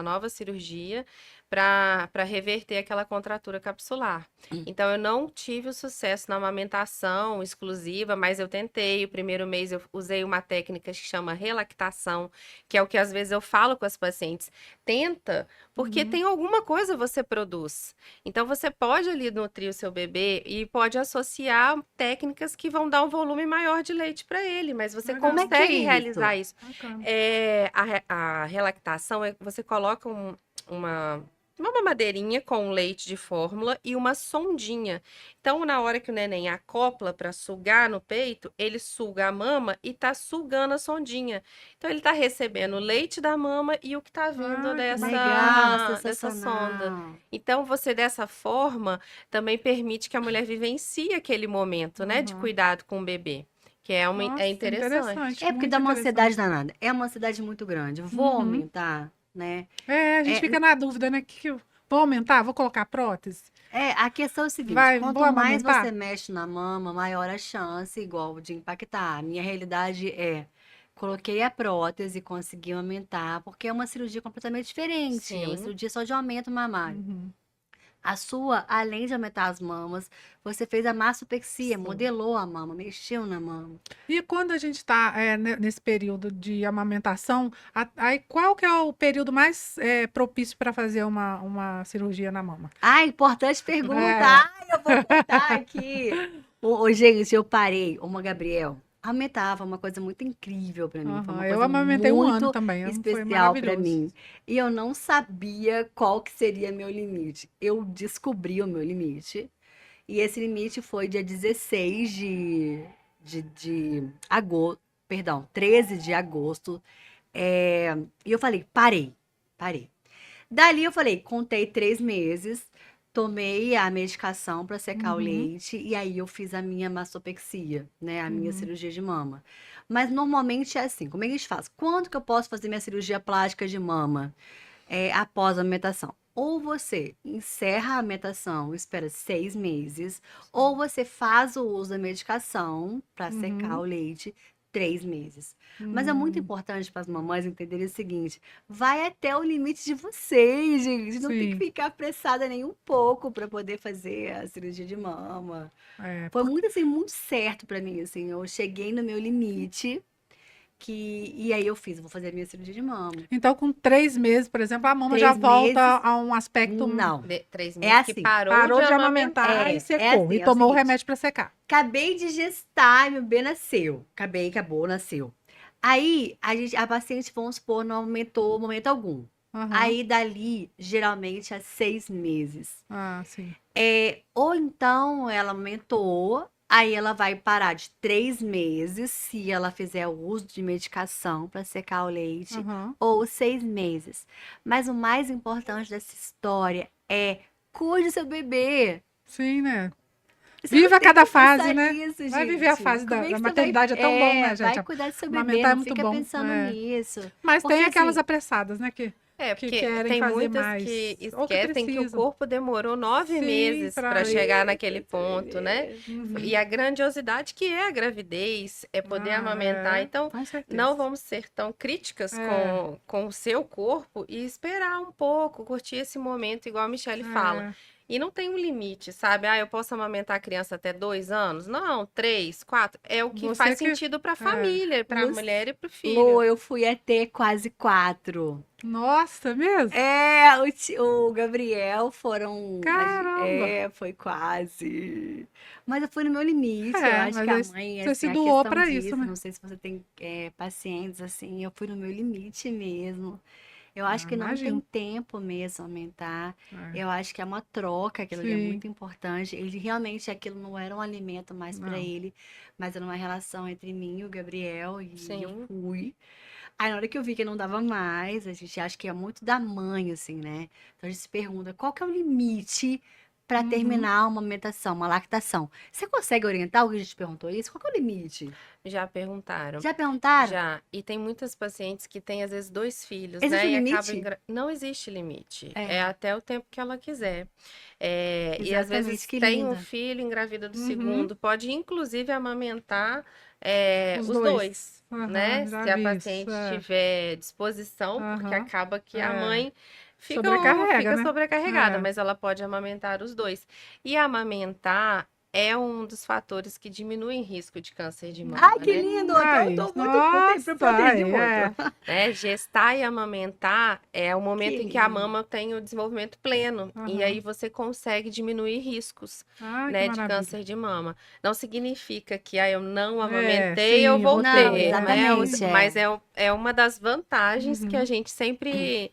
[SPEAKER 2] nova cirurgia, para reverter aquela contratura capsular. Então, eu não tive o sucesso na amamentação exclusiva, mas eu tentei. O primeiro mês eu usei uma técnica que chama relactação, que é o que às vezes eu falo com as pacientes. Tenta, porque
[SPEAKER 3] Uhum.
[SPEAKER 2] tem alguma coisa você produz. Então, você pode ali nutrir o seu bebê e pode associar técnicas que vão dar um volume maior de leite para ele, mas você
[SPEAKER 3] Legal.
[SPEAKER 1] Como é que é
[SPEAKER 2] consegue realizar
[SPEAKER 1] isso?
[SPEAKER 2] isso.
[SPEAKER 3] Bacana.
[SPEAKER 2] A relactação é você coloca uma mamadeirinha com leite de fórmula e uma sondinha. Então, na hora que o neném acopla para sugar no peito, ele suga a mama e tá sugando a sondinha. Então, ele tá recebendo o leite da mama e o que tá vindo
[SPEAKER 3] Ah, que
[SPEAKER 1] Legal,
[SPEAKER 3] bacana.
[SPEAKER 2] dessa sonda.
[SPEAKER 1] sensacional.
[SPEAKER 2] Então, você dessa forma também permite que a mulher vivencie aquele momento, né, de
[SPEAKER 3] Uhum.
[SPEAKER 2] cuidado com o bebê, que é
[SPEAKER 3] Nossa,
[SPEAKER 2] interessante.
[SPEAKER 1] É porque
[SPEAKER 3] muito
[SPEAKER 1] dá uma ansiedade
[SPEAKER 3] interessante.
[SPEAKER 1] danada. É uma ansiedade muito grande. Vou
[SPEAKER 3] Uhum.
[SPEAKER 1] aumentar, né?
[SPEAKER 3] É, a gente
[SPEAKER 1] É,
[SPEAKER 3] fica na dúvida, né? Vou aumentar? Vou colocar prótese?
[SPEAKER 1] a questão é o seguinte:
[SPEAKER 3] Vou
[SPEAKER 1] quanto mais você
[SPEAKER 3] amamentar?
[SPEAKER 1] mexe na mama, maior a chance, igual, de impactar. A minha realidade é, coloquei a prótese, consegui aumentar, porque é uma cirurgia completamente diferente. É uma
[SPEAKER 2] Sim.
[SPEAKER 1] cirurgia só de aumento mamário.
[SPEAKER 3] Uhum.
[SPEAKER 1] A sua, além de aumentar as mamas, você fez a mastopexia,
[SPEAKER 2] Sim.
[SPEAKER 1] modelou a mama, mexeu na mama.
[SPEAKER 3] E quando a gente está nesse período de amamentação, aí qual que é o período mais propício para fazer uma cirurgia na mama?
[SPEAKER 1] Ah, importante pergunta.
[SPEAKER 3] É,
[SPEAKER 1] Ai, eu vou contar aqui. Gente, eu parei. Uma Gabriel aumentava uma coisa muito incrível pra mim. Foi
[SPEAKER 3] aham.
[SPEAKER 1] uma
[SPEAKER 3] Eu
[SPEAKER 1] coisa
[SPEAKER 3] amamentei 1 ano
[SPEAKER 1] muito
[SPEAKER 3] também, foi
[SPEAKER 1] especial pra
[SPEAKER 3] maravilhoso.
[SPEAKER 1] mim. E eu não sabia qual que seria meu limite. Eu descobri o meu limite. E esse limite foi dia 16 de agosto, perdão, 13 de agosto. E eu falei, parei. Dali eu falei, contei 3 meses, tomei a medicação para secar o
[SPEAKER 3] Uhum,
[SPEAKER 1] leite e aí eu fiz a minha mastopexia, né, a minha
[SPEAKER 3] uhum.
[SPEAKER 1] cirurgia de mama. Mas normalmente é assim, como é que a gente faz? Quando que eu posso fazer minha cirurgia plástica de mama? Após a amamentação. Ou você encerra a amamentação, espera 6 meses, ou você faz o uso da medicação para secar
[SPEAKER 3] Uhum.
[SPEAKER 1] o leite 3 meses. Mas é muito
[SPEAKER 3] Hum,
[SPEAKER 1] importante para as mamães entenderem o seguinte: vai até o limite de vocês, gente. Não tem que
[SPEAKER 3] sim,
[SPEAKER 1] ficar apressada nem um pouco para poder fazer a cirurgia de mama.
[SPEAKER 3] é,
[SPEAKER 1] Foi muito assim, muito certo para mim, assim. Eu cheguei no meu limite e aí eu fiz, vou fazer a minha cirurgia de mama.
[SPEAKER 3] então com 3 meses, por exemplo, a mama já
[SPEAKER 1] Três
[SPEAKER 3] volta
[SPEAKER 1] meses,
[SPEAKER 3] a um aspecto,
[SPEAKER 1] não.
[SPEAKER 2] Três
[SPEAKER 1] É
[SPEAKER 2] meses que
[SPEAKER 1] assim.
[SPEAKER 2] parou de
[SPEAKER 3] parou de
[SPEAKER 2] amamentar.
[SPEAKER 3] amamentar e
[SPEAKER 1] É
[SPEAKER 3] secou, e
[SPEAKER 1] assim, é o
[SPEAKER 3] tomou o
[SPEAKER 1] seguinte.
[SPEAKER 3] remédio para secar.
[SPEAKER 1] Acabei de gestar, meu bebê nasceu. Acabou, nasceu. Aí, a paciente, vamos supor, não aumentou momento algum.
[SPEAKER 3] Aham.
[SPEAKER 1] Aí, dali, geralmente, há 6 meses.
[SPEAKER 3] Ah, sim.
[SPEAKER 1] Ou então, ela aumentou, aí ela vai parar de 3 meses, se ela fizer o uso de medicação para secar o leite,
[SPEAKER 3] Aham.
[SPEAKER 1] ou 6 meses. Mas o mais importante dessa história é cuide do seu bebê.
[SPEAKER 3] Sim, né?
[SPEAKER 1] Você não
[SPEAKER 3] Viva
[SPEAKER 1] tem
[SPEAKER 3] cada
[SPEAKER 1] que
[SPEAKER 3] fase,
[SPEAKER 1] pensar
[SPEAKER 3] né?
[SPEAKER 1] nisso,
[SPEAKER 3] Vai viver a
[SPEAKER 1] gente.
[SPEAKER 3] fase
[SPEAKER 1] Como é
[SPEAKER 3] da
[SPEAKER 1] que você vai,
[SPEAKER 3] maternidade, é tão bom, né,
[SPEAKER 1] vai
[SPEAKER 3] gente?
[SPEAKER 1] cuidar do seu bebê?
[SPEAKER 3] Amamentar é
[SPEAKER 1] Não
[SPEAKER 3] muito
[SPEAKER 1] fica
[SPEAKER 3] bom.
[SPEAKER 1] pensando nisso.
[SPEAKER 3] Mas tem
[SPEAKER 1] Porque
[SPEAKER 3] aquelas
[SPEAKER 1] assim,
[SPEAKER 3] apressadas, né? Que
[SPEAKER 2] Porque
[SPEAKER 3] querem
[SPEAKER 2] tem
[SPEAKER 3] fazer
[SPEAKER 2] muitas que
[SPEAKER 3] mais. Ou que
[SPEAKER 2] esquecem que o
[SPEAKER 3] precisam.
[SPEAKER 2] corpo demorou nove
[SPEAKER 3] Sim,
[SPEAKER 2] meses para chegar naquele
[SPEAKER 1] pra você
[SPEAKER 2] ponto, né?
[SPEAKER 1] ver.
[SPEAKER 2] E
[SPEAKER 3] Uhum.
[SPEAKER 2] a grandiosidade que é a gravidez, é poder amamentar. Então,
[SPEAKER 3] Com certeza.
[SPEAKER 2] não vamos ser tão críticas
[SPEAKER 3] É,
[SPEAKER 2] com o seu corpo e esperar um pouco, curtir esse momento, igual a Michelle fala.
[SPEAKER 3] é.
[SPEAKER 2] E não tem um limite, sabe? Ah, eu posso amamentar a criança até 2 anos? Não, 3, 4. É o que
[SPEAKER 3] Você
[SPEAKER 2] faz
[SPEAKER 3] que.
[SPEAKER 2] sentido para a
[SPEAKER 3] É.
[SPEAKER 2] família, para a
[SPEAKER 1] Lu,
[SPEAKER 2] mulher e para o
[SPEAKER 1] Lu,
[SPEAKER 2] filho.
[SPEAKER 1] eu fui até quase 4.
[SPEAKER 3] Nossa, mesmo?
[SPEAKER 1] O Gabriel foram.
[SPEAKER 3] Caramba!
[SPEAKER 1] Foi quase. Mas eu fui no meu limite. Eu
[SPEAKER 3] É,
[SPEAKER 1] acho que
[SPEAKER 3] mas
[SPEAKER 1] a
[SPEAKER 3] aí
[SPEAKER 1] mãe,
[SPEAKER 3] você se
[SPEAKER 1] assim, a
[SPEAKER 3] doou
[SPEAKER 1] questão
[SPEAKER 3] pra isso,
[SPEAKER 1] disso,
[SPEAKER 3] né?
[SPEAKER 1] não sei se você tem pacientes assim, eu fui no meu limite mesmo. Eu acho
[SPEAKER 3] Ah,
[SPEAKER 1] que não tem
[SPEAKER 3] imagino.
[SPEAKER 1] tempo mesmo aumentar.
[SPEAKER 3] É.
[SPEAKER 1] Eu acho que é uma troca, aquilo ali é
[SPEAKER 3] Sim.
[SPEAKER 1] muito importante. Ele realmente, aquilo não era um alimento mais para
[SPEAKER 3] Não.
[SPEAKER 1] ele, mas era uma relação entre mim e o Gabriel, e eu
[SPEAKER 2] Sim.
[SPEAKER 1] fui. Aí na hora que eu vi que não dava mais, a gente acha que é muito da mãe, assim, né? Então a gente se pergunta, qual que é o limite para
[SPEAKER 3] Uhum.
[SPEAKER 1] terminar uma amamentação, uma lactação? Você consegue orientar? Alguém já te perguntou isso? Qual que é o limite?
[SPEAKER 2] Já perguntaram.
[SPEAKER 1] Já perguntaram?
[SPEAKER 2] Já. E tem muitas pacientes que têm, às vezes, 2 filhos,
[SPEAKER 1] Existe
[SPEAKER 2] né?
[SPEAKER 1] um
[SPEAKER 2] E acabam.
[SPEAKER 1] limite?
[SPEAKER 2] Não existe limite. É
[SPEAKER 1] É,
[SPEAKER 2] até o tempo que ela quiser. E às
[SPEAKER 1] exatamente,
[SPEAKER 2] vezes
[SPEAKER 1] que
[SPEAKER 2] tem um
[SPEAKER 1] linda.
[SPEAKER 2] filho, engravida do
[SPEAKER 3] Uhum.
[SPEAKER 2] segundo. Pode, inclusive, amamentar
[SPEAKER 3] Os
[SPEAKER 2] os
[SPEAKER 3] dois.
[SPEAKER 2] dois,
[SPEAKER 3] Aham,
[SPEAKER 2] né?
[SPEAKER 3] já
[SPEAKER 2] Se a
[SPEAKER 3] vi isso.
[SPEAKER 2] paciente
[SPEAKER 3] É.
[SPEAKER 2] tiver disposição, porque
[SPEAKER 3] Aham.
[SPEAKER 2] acaba que a
[SPEAKER 3] É.
[SPEAKER 2] mãe
[SPEAKER 3] Sobrecarrega,
[SPEAKER 2] fica
[SPEAKER 3] né?
[SPEAKER 2] sobrecarregada,
[SPEAKER 3] É.
[SPEAKER 2] mas ela pode amamentar os dois. E amamentar é um dos fatores que diminuem risco de câncer de mama,
[SPEAKER 1] Ai, que
[SPEAKER 2] né?
[SPEAKER 1] lindo!
[SPEAKER 3] Ai,
[SPEAKER 1] Eu tô muito
[SPEAKER 3] nossa,
[SPEAKER 1] proteger
[SPEAKER 3] ai,
[SPEAKER 1] muito.
[SPEAKER 2] Né? Gestar e amamentar é o momento
[SPEAKER 1] Que
[SPEAKER 2] em que a
[SPEAKER 1] lindo.
[SPEAKER 2] mama tem o desenvolvimento pleno. E
[SPEAKER 3] Aham.
[SPEAKER 2] aí você consegue diminuir riscos,
[SPEAKER 3] Ai, que
[SPEAKER 2] né, de
[SPEAKER 3] maravilha.
[SPEAKER 2] câncer de mama. Não significa que eu não
[SPEAKER 3] É,
[SPEAKER 2] amamentei, eu
[SPEAKER 3] sim, eu
[SPEAKER 2] vou
[SPEAKER 3] vou
[SPEAKER 1] Não,
[SPEAKER 3] ter.
[SPEAKER 2] ter, né?
[SPEAKER 1] exatamente,
[SPEAKER 2] Mas
[SPEAKER 1] é.
[SPEAKER 2] é uma das vantagens que a
[SPEAKER 3] Uhum.
[SPEAKER 2] gente sempre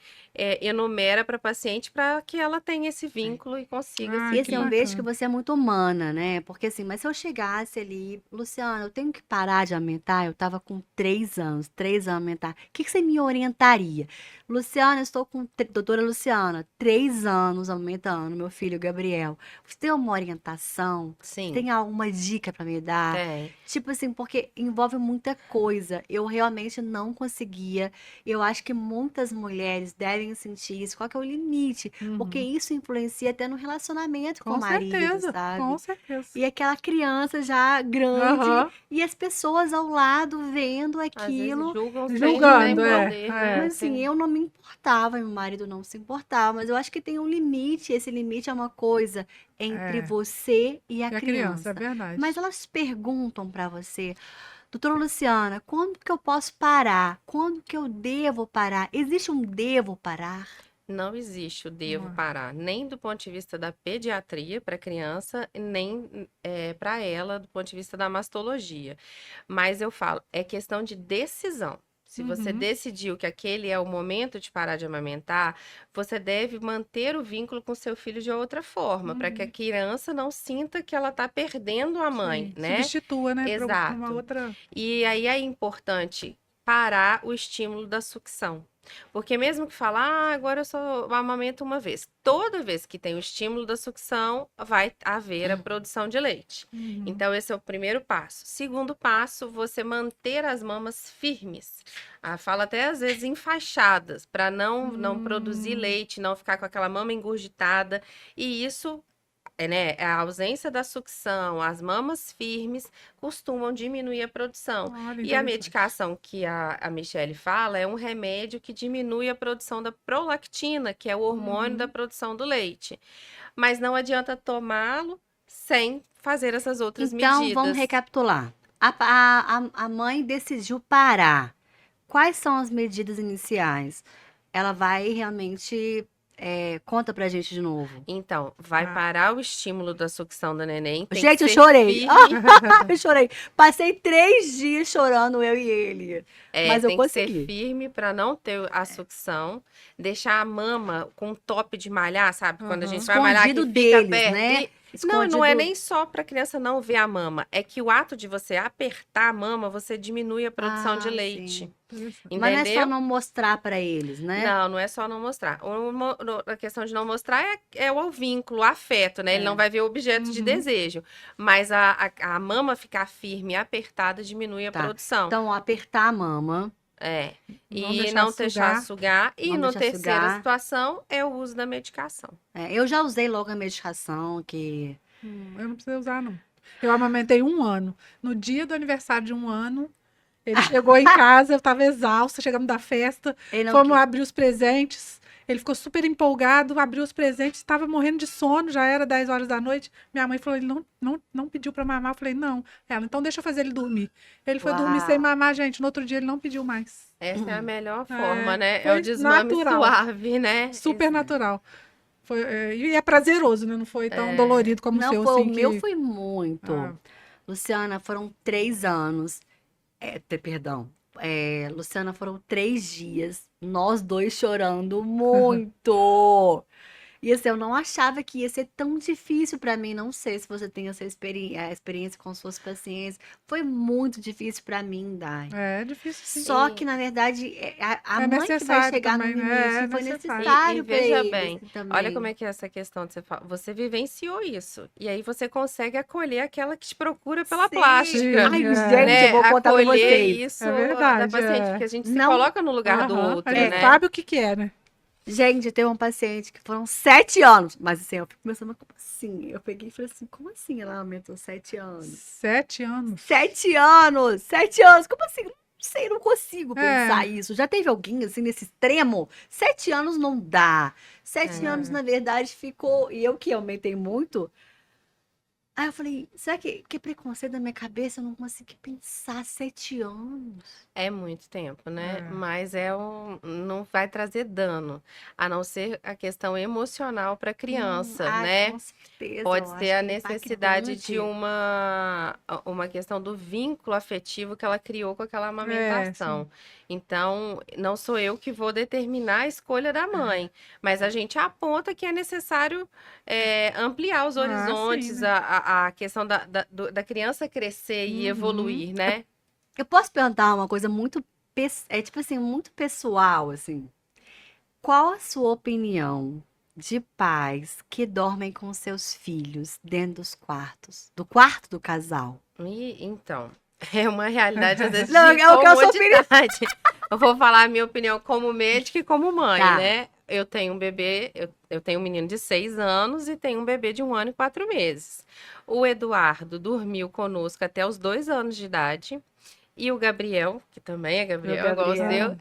[SPEAKER 2] enumera para a paciente para que ela tenha esse vínculo e consiga
[SPEAKER 3] Ai,
[SPEAKER 1] E
[SPEAKER 3] que
[SPEAKER 1] assim, eu
[SPEAKER 2] seguir.
[SPEAKER 1] vejo que
[SPEAKER 3] bacana.
[SPEAKER 1] você é muito humana, né? Porque assim, mas se eu chegasse ali, Luciana, eu tenho que parar de aumentar, eu tava com 3 anos, 3 anos aumentar. O que que você me orientaria? Luciana, eu estou com, doutora Luciana, 3 anos aumentando, meu filho Gabriel. Você tem uma orientação? Você
[SPEAKER 2] Sim,
[SPEAKER 1] tem alguma dica para me dar?
[SPEAKER 2] tem.
[SPEAKER 1] Tipo assim, porque envolve muita coisa. Eu realmente não conseguia. Eu acho que muitas mulheres devem sentir isso. Qual que é o limite? Porque
[SPEAKER 3] Uhum.
[SPEAKER 1] isso influencia até no relacionamento com
[SPEAKER 3] Com
[SPEAKER 1] o marido,
[SPEAKER 3] certeza, com
[SPEAKER 1] sabe?
[SPEAKER 3] certeza.
[SPEAKER 1] E aquela criança já grande
[SPEAKER 3] Aham.
[SPEAKER 1] e as pessoas ao lado vendo
[SPEAKER 2] Às vezes
[SPEAKER 1] aquilo.
[SPEAKER 2] julgam sem nem
[SPEAKER 3] Julgando,
[SPEAKER 2] poder,
[SPEAKER 1] Tipo
[SPEAKER 2] né?
[SPEAKER 1] assim, eu não me importava, meu marido não se importava, mas eu acho que tem um limite. Esse limite é uma coisa entre
[SPEAKER 3] É.
[SPEAKER 1] você e a
[SPEAKER 3] E a criança, é
[SPEAKER 1] criança. Mas
[SPEAKER 3] verdade.
[SPEAKER 1] elas perguntam para você, doutora Luciana, quando que eu posso parar? Quando que eu devo parar? Existe um devo parar?
[SPEAKER 2] Não existe o devo
[SPEAKER 3] Não.
[SPEAKER 2] parar, nem do ponto de vista da pediatria para a criança, nem para ela do ponto de vista da mastologia. Mas eu falo, é questão de decisão. Se você
[SPEAKER 3] Uhum.
[SPEAKER 2] decidiu que aquele é o momento de parar de amamentar, você deve manter o vínculo com seu filho de outra forma, para que a
[SPEAKER 3] Uhum.
[SPEAKER 2] criança não sinta que ela está perdendo a mãe,
[SPEAKER 3] Sim.
[SPEAKER 2] né?
[SPEAKER 3] Substitua, né, pra uma
[SPEAKER 2] Exato.
[SPEAKER 3] outra.
[SPEAKER 2] E aí é importante parar o estímulo da sucção. Porque mesmo que fala, agora eu só amamento uma vez. Toda vez que tem o estímulo da sucção, vai haver a produção de leite.
[SPEAKER 3] Uhum.
[SPEAKER 2] Então, esse é o primeiro passo. Segundo passo, você manter as mamas firmes. Fala até às vezes enfaixadas, para não produzir
[SPEAKER 3] Hum.
[SPEAKER 2] leite, não ficar com aquela mama engurgitada. E isso né, a ausência da sucção, as mamas firmes costumam diminuir a produção.
[SPEAKER 3] Olha,
[SPEAKER 2] E a
[SPEAKER 3] interessante.
[SPEAKER 2] medicação que a Michelle fala é um remédio que diminui a produção da prolactina, que é o hormônio da
[SPEAKER 3] Uhum.
[SPEAKER 2] produção do leite. Mas não adianta tomá-lo sem fazer essas outras
[SPEAKER 1] Então, vamos
[SPEAKER 2] medidas.
[SPEAKER 1] recapitular. A mãe decidiu parar. Quais são as medidas iniciais? Ela vai realmente. Conta pra gente de novo.
[SPEAKER 2] Então, vai
[SPEAKER 3] Tá.
[SPEAKER 2] parar o estímulo da sucção do neném, tem que
[SPEAKER 1] Gente, eu
[SPEAKER 2] ser
[SPEAKER 1] chorei.
[SPEAKER 2] firme.
[SPEAKER 1] Eu chorei. Passei 3 dias chorando, eu e ele. Mas eu
[SPEAKER 2] Tem que ser
[SPEAKER 1] consegui.
[SPEAKER 2] firme para não ter a sucção, deixar a mama com top de malhar, sabe? Quando a gente
[SPEAKER 3] Aham.
[SPEAKER 2] vai malhar que
[SPEAKER 1] Escondido
[SPEAKER 2] fica
[SPEAKER 1] deles,
[SPEAKER 2] perto.
[SPEAKER 1] né?
[SPEAKER 2] Não é
[SPEAKER 1] Escondido.
[SPEAKER 2] nem só para a criança não ver a mama, é que o ato de você apertar a mama, você diminui a produção de
[SPEAKER 1] Ah,
[SPEAKER 2] leite.
[SPEAKER 1] sim.
[SPEAKER 3] Interessante.
[SPEAKER 1] Mas não é só
[SPEAKER 2] Entendeu?
[SPEAKER 1] não mostrar pra eles, né?
[SPEAKER 2] Não é só não mostrar. A questão de não mostrar é o vínculo, o afeto, né? Ele não
[SPEAKER 1] É.
[SPEAKER 2] vai ver o objeto de
[SPEAKER 3] Uhum.
[SPEAKER 2] desejo. Mas a mama ficar firme e apertada diminui a
[SPEAKER 1] Tá.
[SPEAKER 2] produção.
[SPEAKER 1] Então, apertar a mama,
[SPEAKER 2] É.
[SPEAKER 3] Não
[SPEAKER 2] E
[SPEAKER 3] deixar
[SPEAKER 2] não deixar
[SPEAKER 3] sugar.
[SPEAKER 2] sugar. E
[SPEAKER 1] não
[SPEAKER 2] no
[SPEAKER 1] deixar
[SPEAKER 2] terceira
[SPEAKER 1] sugar.
[SPEAKER 2] situação é o uso da medicação.
[SPEAKER 1] Eu já usei logo a medicação, que
[SPEAKER 3] Eu não precisei usar, não. Eu amamentei 1 ano. No dia do aniversário de 1 ano, ele chegou em casa, eu estava exausta, chegamos da festa,
[SPEAKER 1] ele não
[SPEAKER 3] fomos
[SPEAKER 1] quis.
[SPEAKER 3] abrir os presentes. Ele ficou super empolgado, abriu os presentes, estava morrendo de sono, já era 10 horas da noite. Minha mãe falou, ele não pediu para mamar. Eu falei, não. Ela, então deixa eu fazer ele dormir. Ele foi dormir sem
[SPEAKER 1] Uau.
[SPEAKER 3] mamar, gente. No outro dia ele não pediu mais.
[SPEAKER 2] Essa é a melhor
[SPEAKER 3] É,
[SPEAKER 2] forma, né? É o
[SPEAKER 3] foi
[SPEAKER 2] desmame
[SPEAKER 3] natural,
[SPEAKER 2] suave, né?
[SPEAKER 3] super natural. E é prazeroso, né? Não foi tão dolorido como o
[SPEAKER 1] Não
[SPEAKER 3] seu,
[SPEAKER 1] foi, o
[SPEAKER 3] assim,
[SPEAKER 1] meu
[SPEAKER 3] que...
[SPEAKER 1] foi muito.
[SPEAKER 3] Ah,
[SPEAKER 1] Luciana, foram 3 anos. Perdão. Luciana, foram 3 dias. Nós dois chorando muito. E assim, eu não achava que ia ser tão difícil pra mim. Não sei se você tem essa experiência com suas pacientes. Foi muito difícil pra mim, Dai.
[SPEAKER 3] é difícil, sim.
[SPEAKER 1] Só
[SPEAKER 2] E,
[SPEAKER 1] que, na verdade, a
[SPEAKER 3] É
[SPEAKER 1] mãe que vai
[SPEAKER 3] necessário
[SPEAKER 1] chegar no
[SPEAKER 3] também,
[SPEAKER 1] limite.
[SPEAKER 3] é
[SPEAKER 1] Foi
[SPEAKER 3] necessário.
[SPEAKER 2] e
[SPEAKER 1] necessário pra
[SPEAKER 2] veja
[SPEAKER 1] eles
[SPEAKER 2] bem, olha
[SPEAKER 1] também.
[SPEAKER 2] como é que é essa questão de você vivenciou isso. E aí você consegue acolher aquela que te procura pela
[SPEAKER 1] Sim.
[SPEAKER 2] plástica.
[SPEAKER 1] Ai,
[SPEAKER 3] É,
[SPEAKER 1] gente, eu
[SPEAKER 2] Né?
[SPEAKER 1] vou contar pra
[SPEAKER 2] Acolher
[SPEAKER 1] vocês.
[SPEAKER 2] isso
[SPEAKER 3] é
[SPEAKER 2] da
[SPEAKER 3] verdade,
[SPEAKER 2] paciente, porque
[SPEAKER 3] é.
[SPEAKER 2] a gente se
[SPEAKER 1] Não,
[SPEAKER 2] coloca no lugar do
[SPEAKER 3] Aham, a
[SPEAKER 2] outro,
[SPEAKER 3] gente
[SPEAKER 2] né?
[SPEAKER 3] sabe o que é, né?
[SPEAKER 1] gente, teve um paciente que foram 7 anos. Mas assim, eu fico pensando, como assim? Eu peguei e falei assim, como assim ela aumentou 7 anos?
[SPEAKER 3] 7 anos.
[SPEAKER 1] 7 anos! 7 anos! Como assim? sei, eu não consigo
[SPEAKER 3] É.
[SPEAKER 1] pensar isso. Já teve alguém assim nesse extremo? 7 anos não dá. 7 anos, na verdade, ficou. E eu que aumentei muito. Aí eu falei, será que é preconceito na minha cabeça? Eu não consegui pensar 7 anos.
[SPEAKER 2] É muito tempo, né?
[SPEAKER 3] É.
[SPEAKER 2] Mas não vai trazer dano, a não ser a questão emocional para a criança,
[SPEAKER 1] Ai,
[SPEAKER 2] né?
[SPEAKER 1] com certeza, eu
[SPEAKER 2] Pode ter
[SPEAKER 1] acho
[SPEAKER 2] a
[SPEAKER 1] que é
[SPEAKER 2] necessidade de
[SPEAKER 1] impactante.
[SPEAKER 2] uma questão do vínculo afetivo que ela criou com aquela
[SPEAKER 3] É, sim.
[SPEAKER 2] amamentação. Então, não sou eu que vou determinar a escolha da mãe, mas a gente aponta que é necessário ampliar os
[SPEAKER 3] Ah, sim,
[SPEAKER 2] horizontes,
[SPEAKER 3] né?
[SPEAKER 2] a questão da criança crescer e
[SPEAKER 3] Uhum.
[SPEAKER 2] evoluir, né?
[SPEAKER 1] Eu posso perguntar uma coisa muito, tipo assim, muito pessoal, assim. Qual a sua opinião de pais que dormem com seus filhos dentro dos quartos, do quarto do casal?
[SPEAKER 2] Então, é uma realidade, às vezes,
[SPEAKER 1] Não,
[SPEAKER 2] de
[SPEAKER 1] é o que eu sou opinião.
[SPEAKER 2] comodidade. Eu vou falar a minha opinião como médica e como mãe,
[SPEAKER 1] Tá.
[SPEAKER 2] né? Eu tenho um bebê, eu tenho um menino de 6 anos e tenho um bebê de 1 ano e 4 meses. O Eduardo dormiu conosco até os 2 anos de idade. E o Gabriel, que também é
[SPEAKER 1] Meu
[SPEAKER 2] Gabriel, igual o
[SPEAKER 3] Ah,
[SPEAKER 2] seu,
[SPEAKER 1] Gabriel.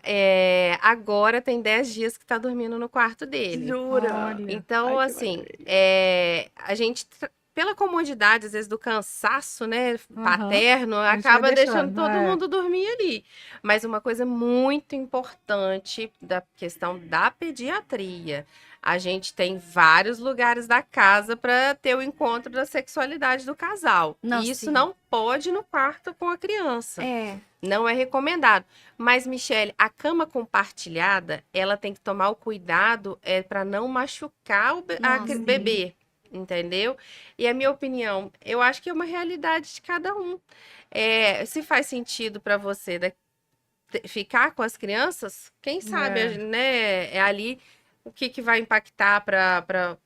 [SPEAKER 2] agora tem 10 dias que tá dormindo no quarto dele.
[SPEAKER 1] Jura?
[SPEAKER 3] olha.
[SPEAKER 2] Então,
[SPEAKER 1] Ai, que
[SPEAKER 2] assim,
[SPEAKER 1] maravilha.
[SPEAKER 2] a gente, pela comodidade, às vezes, do cansaço, né,
[SPEAKER 3] Aham.
[SPEAKER 2] paterno,
[SPEAKER 3] A gente vai
[SPEAKER 2] acaba deixando
[SPEAKER 3] deixando.
[SPEAKER 2] todo
[SPEAKER 3] É.
[SPEAKER 2] mundo dormir ali. Mas uma coisa muito importante da questão da pediatria. A gente tem vários lugares da casa para ter o encontro da sexualidade do casal.
[SPEAKER 1] Não,
[SPEAKER 2] E isso
[SPEAKER 1] sim.
[SPEAKER 2] não pode no quarto com a criança.
[SPEAKER 1] É.
[SPEAKER 2] Não é recomendado. Mas, Michele, a cama compartilhada, ela tem que tomar o cuidado para não machucar
[SPEAKER 1] Não, sim.
[SPEAKER 3] Uhum.
[SPEAKER 2] bebê, entendeu? E a minha opinião, eu acho que é uma realidade de cada um. Se faz sentido para você ficar com as crianças, quem sabe,
[SPEAKER 3] É.
[SPEAKER 2] né? É ali o que vai impactar para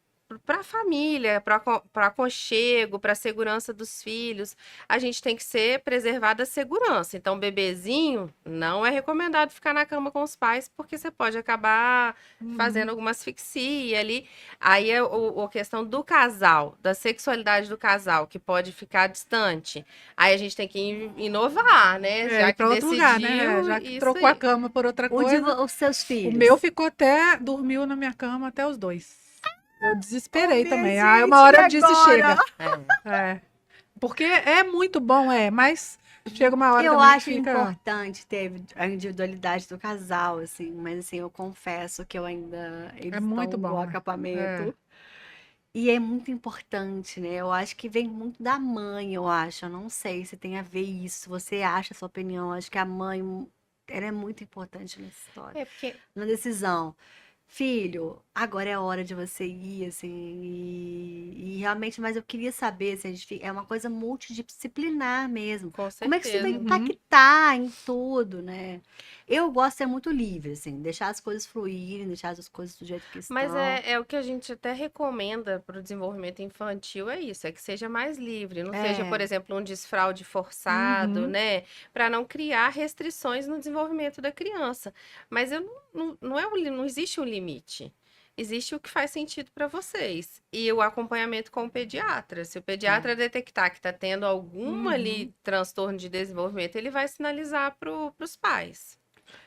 [SPEAKER 2] a família, para aconchego, para a segurança dos filhos. A gente tem que ser preservada a segurança. Então, bebezinho, não é recomendado ficar na cama com os pais, porque você pode acabar fazendo
[SPEAKER 3] Uhum.
[SPEAKER 2] alguma asfixia ali. Aí é a questão do casal, da sexualidade do casal, que pode ficar distante. Aí a gente tem que inovar, né?
[SPEAKER 3] É,
[SPEAKER 2] Já
[SPEAKER 3] ir
[SPEAKER 2] que
[SPEAKER 3] para outro lugar, né? É,
[SPEAKER 2] decidiu,
[SPEAKER 3] já que
[SPEAKER 2] isso
[SPEAKER 3] trocou a
[SPEAKER 2] aí.
[SPEAKER 3] cama por outra
[SPEAKER 1] O de
[SPEAKER 3] coisa,
[SPEAKER 1] os seus
[SPEAKER 3] o meu
[SPEAKER 1] filhos.
[SPEAKER 3] dormiu na minha cama até os dois. Eu
[SPEAKER 1] Ô,
[SPEAKER 3] desesperei
[SPEAKER 1] minha
[SPEAKER 3] também. Aí uma
[SPEAKER 1] gente, e
[SPEAKER 3] hora eu disse,
[SPEAKER 1] agora?
[SPEAKER 3] chega. É. Porque é muito bom, mas chega uma hora
[SPEAKER 1] Eu
[SPEAKER 3] também que
[SPEAKER 1] acho
[SPEAKER 3] fica.
[SPEAKER 1] importante ter a individualidade do casal, assim, mas assim, eu confesso que
[SPEAKER 3] É
[SPEAKER 1] eles
[SPEAKER 3] muito
[SPEAKER 1] estão no
[SPEAKER 3] bom, né? É.
[SPEAKER 1] acampamento. E é muito importante, né? Eu acho que vem muito da mãe, eu acho. Eu não sei se tem a ver isso. Se você acha a sua opinião, eu acho que a mãe, ela é muito importante nessa história,
[SPEAKER 2] É porque
[SPEAKER 1] na decisão. Filho, agora é a hora de você ir, assim, e realmente, mas eu queria saber, assim, é uma coisa multidisciplinar mesmo.
[SPEAKER 2] Com
[SPEAKER 1] Como é que isso vai
[SPEAKER 2] certeza.
[SPEAKER 3] Uhum.
[SPEAKER 1] impactar em tudo, né? Eu gosto de ser muito livre, assim, deixar as coisas fluírem, deixar as coisas do jeito que
[SPEAKER 2] Mas
[SPEAKER 1] estão.
[SPEAKER 2] é o que a gente até recomenda para o desenvolvimento infantil, é isso, é que seja mais livre, não seja, por
[SPEAKER 1] É.
[SPEAKER 2] exemplo, um desfraude forçado,
[SPEAKER 3] Uhum.
[SPEAKER 2] né? Para não criar restrições no desenvolvimento da criança. Mas eu não não existe um limite. Existe o que faz sentido para vocês. E o acompanhamento com o pediatra. Se o
[SPEAKER 1] É.
[SPEAKER 2] pediatra detectar que está tendo algum
[SPEAKER 3] Uhum.
[SPEAKER 2] ali transtorno de desenvolvimento, ele vai sinalizar para os pais.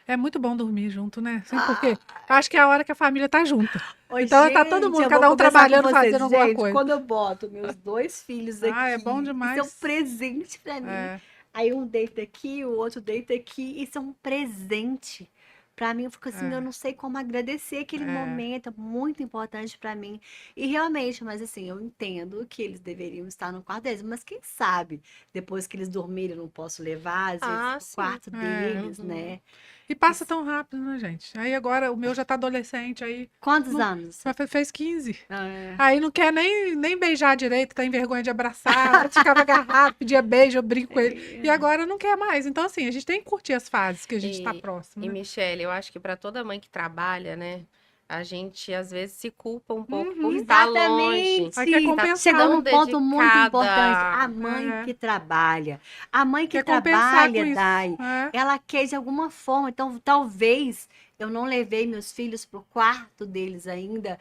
[SPEAKER 3] É muito bom dormir junto, né? Sim, porque
[SPEAKER 1] Ah,
[SPEAKER 3] acho que é a hora que a família tá junta.
[SPEAKER 1] ô,
[SPEAKER 3] Então tá todo
[SPEAKER 1] gente,
[SPEAKER 3] mundo,
[SPEAKER 1] eu vou
[SPEAKER 3] cada um
[SPEAKER 1] conversar com
[SPEAKER 3] trabalhando,
[SPEAKER 1] vocês.
[SPEAKER 3] fazendo alguma
[SPEAKER 1] Gente,
[SPEAKER 3] coisa.
[SPEAKER 1] quando eu boto meus dois filhos
[SPEAKER 3] Ah, é bom
[SPEAKER 1] aqui, isso é um
[SPEAKER 3] demais.
[SPEAKER 1] presente pra mim.
[SPEAKER 3] É.
[SPEAKER 1] Aí um deita aqui, o outro deita aqui, isso é um presente. Pra mim, eu fico assim, eu
[SPEAKER 3] É.
[SPEAKER 1] não sei como agradecer aquele
[SPEAKER 3] É.
[SPEAKER 1] momento, é muito importante pra mim. E realmente, mas assim, eu entendo que eles deveriam estar no quarto deles, mas quem sabe, depois que eles dormirem, eu não posso levar, às vezes,
[SPEAKER 2] Ah,
[SPEAKER 1] pro
[SPEAKER 2] sim.
[SPEAKER 1] quarto
[SPEAKER 3] É.
[SPEAKER 1] deles,
[SPEAKER 2] Uhum.
[SPEAKER 1] né?
[SPEAKER 3] E passa
[SPEAKER 1] Isso-
[SPEAKER 3] tão rápido, né, gente? Aí agora o meu já tá adolescente, aí
[SPEAKER 1] Quantos
[SPEAKER 3] não,
[SPEAKER 1] anos?
[SPEAKER 3] fez 15.
[SPEAKER 1] É.
[SPEAKER 3] Aí não quer nem beijar direito, tem vergonha de abraçar, antes ficava agarrado, pedia beijo, eu brinco com ele. E
[SPEAKER 1] É.
[SPEAKER 3] agora não quer mais. Então, assim, a gente tem que curtir as fases que a gente tá próximo,
[SPEAKER 2] E
[SPEAKER 3] né?
[SPEAKER 2] Michele, eu acho que para toda mãe que trabalha, né, a gente às vezes se culpa um pouco por
[SPEAKER 3] Uhum.
[SPEAKER 2] estar longe,
[SPEAKER 3] Aí quer
[SPEAKER 1] Exatamente!
[SPEAKER 2] tá
[SPEAKER 1] Chegou
[SPEAKER 3] compensar.
[SPEAKER 2] tão
[SPEAKER 1] num ponto muito importante. A
[SPEAKER 2] dedicada.
[SPEAKER 1] mãe
[SPEAKER 3] É.
[SPEAKER 1] que trabalha. A mãe que
[SPEAKER 3] Quer compensar com
[SPEAKER 1] trabalha,
[SPEAKER 3] isso.
[SPEAKER 1] Dai,
[SPEAKER 3] É.
[SPEAKER 1] ela quer de alguma forma. Então, talvez eu não levei meus filhos pro quarto deles ainda,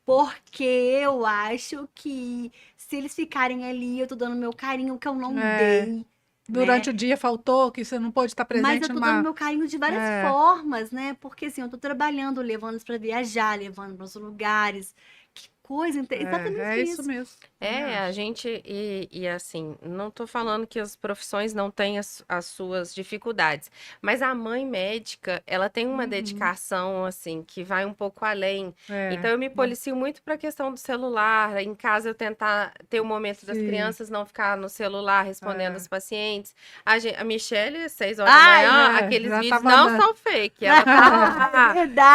[SPEAKER 1] porque eu acho que se eles ficarem ali, eu tô dando meu carinho que eu não
[SPEAKER 3] É.
[SPEAKER 1] dei.
[SPEAKER 3] durante o dia faltou, que você não pôde estar
[SPEAKER 1] Mas eu
[SPEAKER 3] presente
[SPEAKER 1] tô
[SPEAKER 3] numa...
[SPEAKER 1] dando meu carinho de várias
[SPEAKER 3] É.
[SPEAKER 1] formas, né? Porque assim, eu tô trabalhando, levando eles pra viajar, levando para os lugares. Que coisa, exatamente
[SPEAKER 3] É isso
[SPEAKER 1] isso.
[SPEAKER 3] mesmo. Também
[SPEAKER 2] A
[SPEAKER 3] acho.
[SPEAKER 2] gente, e assim, não tô falando que as profissões não têm as suas dificuldades, mas a mãe médica, ela tem uma
[SPEAKER 3] Uhum.
[SPEAKER 2] dedicação, assim, que vai um pouco além.
[SPEAKER 3] É.
[SPEAKER 2] Então, eu me policio muito para a questão do celular, em casa eu tentar ter o momento das
[SPEAKER 3] Sim.
[SPEAKER 2] crianças não ficar no celular respondendo
[SPEAKER 3] É.
[SPEAKER 2] os pacientes. A Michelle, 6 horas da
[SPEAKER 1] Ai,
[SPEAKER 2] manhã,
[SPEAKER 3] É,
[SPEAKER 2] aqueles
[SPEAKER 3] já tá
[SPEAKER 2] vídeos não
[SPEAKER 3] mandando.
[SPEAKER 2] são fake, ela tá lá.
[SPEAKER 1] É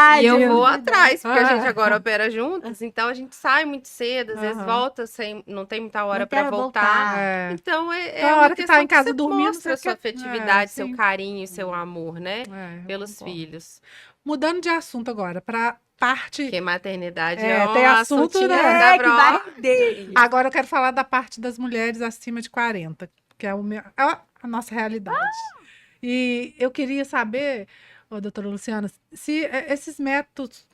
[SPEAKER 2] E
[SPEAKER 1] verdade,
[SPEAKER 2] eu
[SPEAKER 1] é
[SPEAKER 2] vou
[SPEAKER 3] Isso.
[SPEAKER 1] verdade.
[SPEAKER 2] atrás, porque a gente
[SPEAKER 3] Ah,
[SPEAKER 2] agora opera juntas, então a gente sai muito cedo, às vezes
[SPEAKER 3] aham.
[SPEAKER 2] volta sem, não tem muita
[SPEAKER 1] Não
[SPEAKER 2] hora para
[SPEAKER 1] quero
[SPEAKER 2] voltar.
[SPEAKER 1] voltar.
[SPEAKER 3] É.
[SPEAKER 2] Então
[SPEAKER 3] Então,
[SPEAKER 2] é
[SPEAKER 3] a
[SPEAKER 2] uma
[SPEAKER 3] hora que tá
[SPEAKER 2] questão
[SPEAKER 3] em
[SPEAKER 2] que
[SPEAKER 3] casa
[SPEAKER 2] você
[SPEAKER 3] dormindo,
[SPEAKER 2] mostra
[SPEAKER 3] você
[SPEAKER 2] a sua
[SPEAKER 3] quer. É,
[SPEAKER 2] afetividade, seu
[SPEAKER 3] sim.
[SPEAKER 2] carinho, seu amor, né,
[SPEAKER 3] É, eu
[SPEAKER 2] pelos
[SPEAKER 3] concordo.
[SPEAKER 2] filhos.
[SPEAKER 3] Mudando de assunto agora, para parte.
[SPEAKER 2] Porque maternidade é
[SPEAKER 3] Tem
[SPEAKER 2] um
[SPEAKER 3] assunto,
[SPEAKER 2] assuntinho que dá
[SPEAKER 3] né?
[SPEAKER 1] É, que vai
[SPEAKER 2] pra...
[SPEAKER 1] render.
[SPEAKER 3] Agora eu quero falar da parte das mulheres acima de 40, que é a nossa realidade. E eu queria saber, ô, doutora Luciana, se esses métodos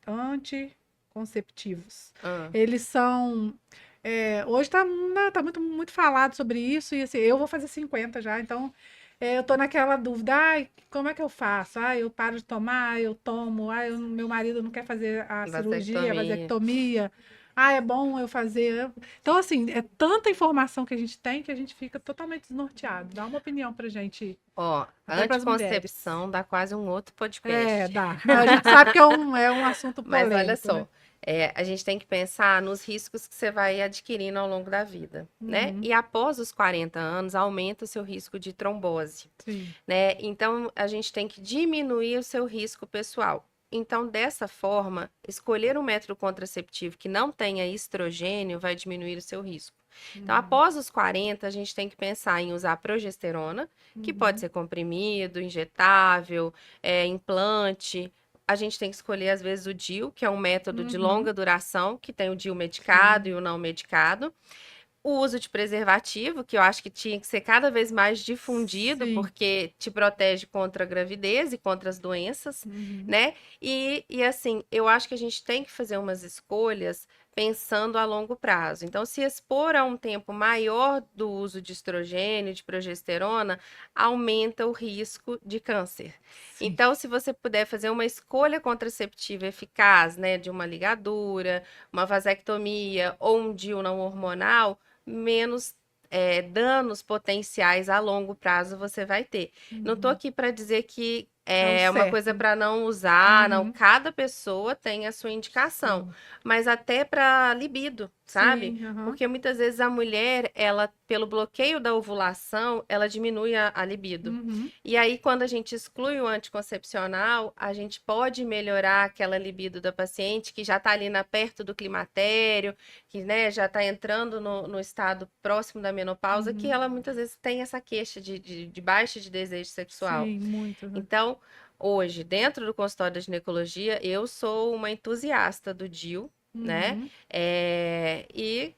[SPEAKER 3] anticonceptivos,
[SPEAKER 2] Ah,
[SPEAKER 3] eles são. Hoje está tá muito, muito falado sobre isso, e assim, eu vou fazer 50 já, então eu tô naquela dúvida, ai, como é que eu faço? Ai, eu paro de tomar, eu tomo, ai, meu marido não quer fazer a cirurgia, a
[SPEAKER 2] vasectomia.
[SPEAKER 3] vasectomia, ah, é bom eu fazer. Então, assim, é tanta informação que a gente tem que a gente fica totalmente desnorteado. Dá uma opinião pra gente,
[SPEAKER 2] Ó,
[SPEAKER 3] até para as mulheres.
[SPEAKER 2] anticoncepção dá quase um outro podcast.
[SPEAKER 3] Dá. A gente sabe que é um assunto
[SPEAKER 2] Mas olha
[SPEAKER 3] polêmico, né?
[SPEAKER 2] só, a gente tem que pensar nos riscos que você vai adquirindo ao longo da vida, né?
[SPEAKER 3] Uhum,
[SPEAKER 2] E após os 40 anos, aumenta o seu risco de trombose,
[SPEAKER 3] sim.
[SPEAKER 2] né? Então, a gente tem que diminuir o seu risco pessoal. Então, dessa forma, escolher um método contraceptivo que não tenha estrogênio vai diminuir o seu risco. Então,
[SPEAKER 3] Uhum,
[SPEAKER 2] após os 40, a gente tem que pensar em usar progesterona, que pode
[SPEAKER 3] uhum,
[SPEAKER 2] ser comprimido, injetável, implante. A gente tem que escolher, às vezes, o DIU, que é um método de
[SPEAKER 3] uhum,
[SPEAKER 2] longa duração, que tem o DIU medicado e
[SPEAKER 3] sim.
[SPEAKER 2] o não medicado. O uso de preservativo, que eu acho que tinha que ser cada vez mais difundido,
[SPEAKER 3] Sim.
[SPEAKER 2] porque te protege contra a gravidez e contra as doenças,
[SPEAKER 3] Uhum,
[SPEAKER 2] né? E assim, eu acho que a gente tem que fazer umas escolhas pensando a longo prazo. Então, se expor a um tempo maior do uso de estrogênio, de progesterona, aumenta o risco de câncer.
[SPEAKER 3] sim.
[SPEAKER 2] Então, se você puder fazer uma escolha contraceptiva eficaz, né, de uma ligadura, uma vasectomia ou um DIU não hormonal, menos danos potenciais a longo prazo você vai ter. Não estou
[SPEAKER 3] Uhum.
[SPEAKER 2] aqui para dizer que
[SPEAKER 3] É o
[SPEAKER 2] é uma coisa
[SPEAKER 3] certo.
[SPEAKER 2] para não usar, não.
[SPEAKER 3] Uhum,
[SPEAKER 2] Cada pessoa tem a sua indicação,
[SPEAKER 3] sim.
[SPEAKER 2] mas até para libido, sabe?
[SPEAKER 3] Sim, aham.
[SPEAKER 2] Porque muitas vezes a mulher, ela, pelo bloqueio da ovulação, ela diminui a libido.
[SPEAKER 3] Uhum,
[SPEAKER 2] E aí, quando a gente exclui o anticoncepcional, a gente pode melhorar aquela libido da paciente que já está ali perto do climatério, que, né, já está entrando no estado próximo da menopausa, que
[SPEAKER 3] uhum.
[SPEAKER 2] ela muitas vezes tem essa queixa de baixa de desejo sexual.
[SPEAKER 3] Sim, muito, né?
[SPEAKER 2] Então, hoje, dentro do consultório da ginecologia, eu sou uma entusiasta do DIU, né?
[SPEAKER 3] Uhum.
[SPEAKER 2] E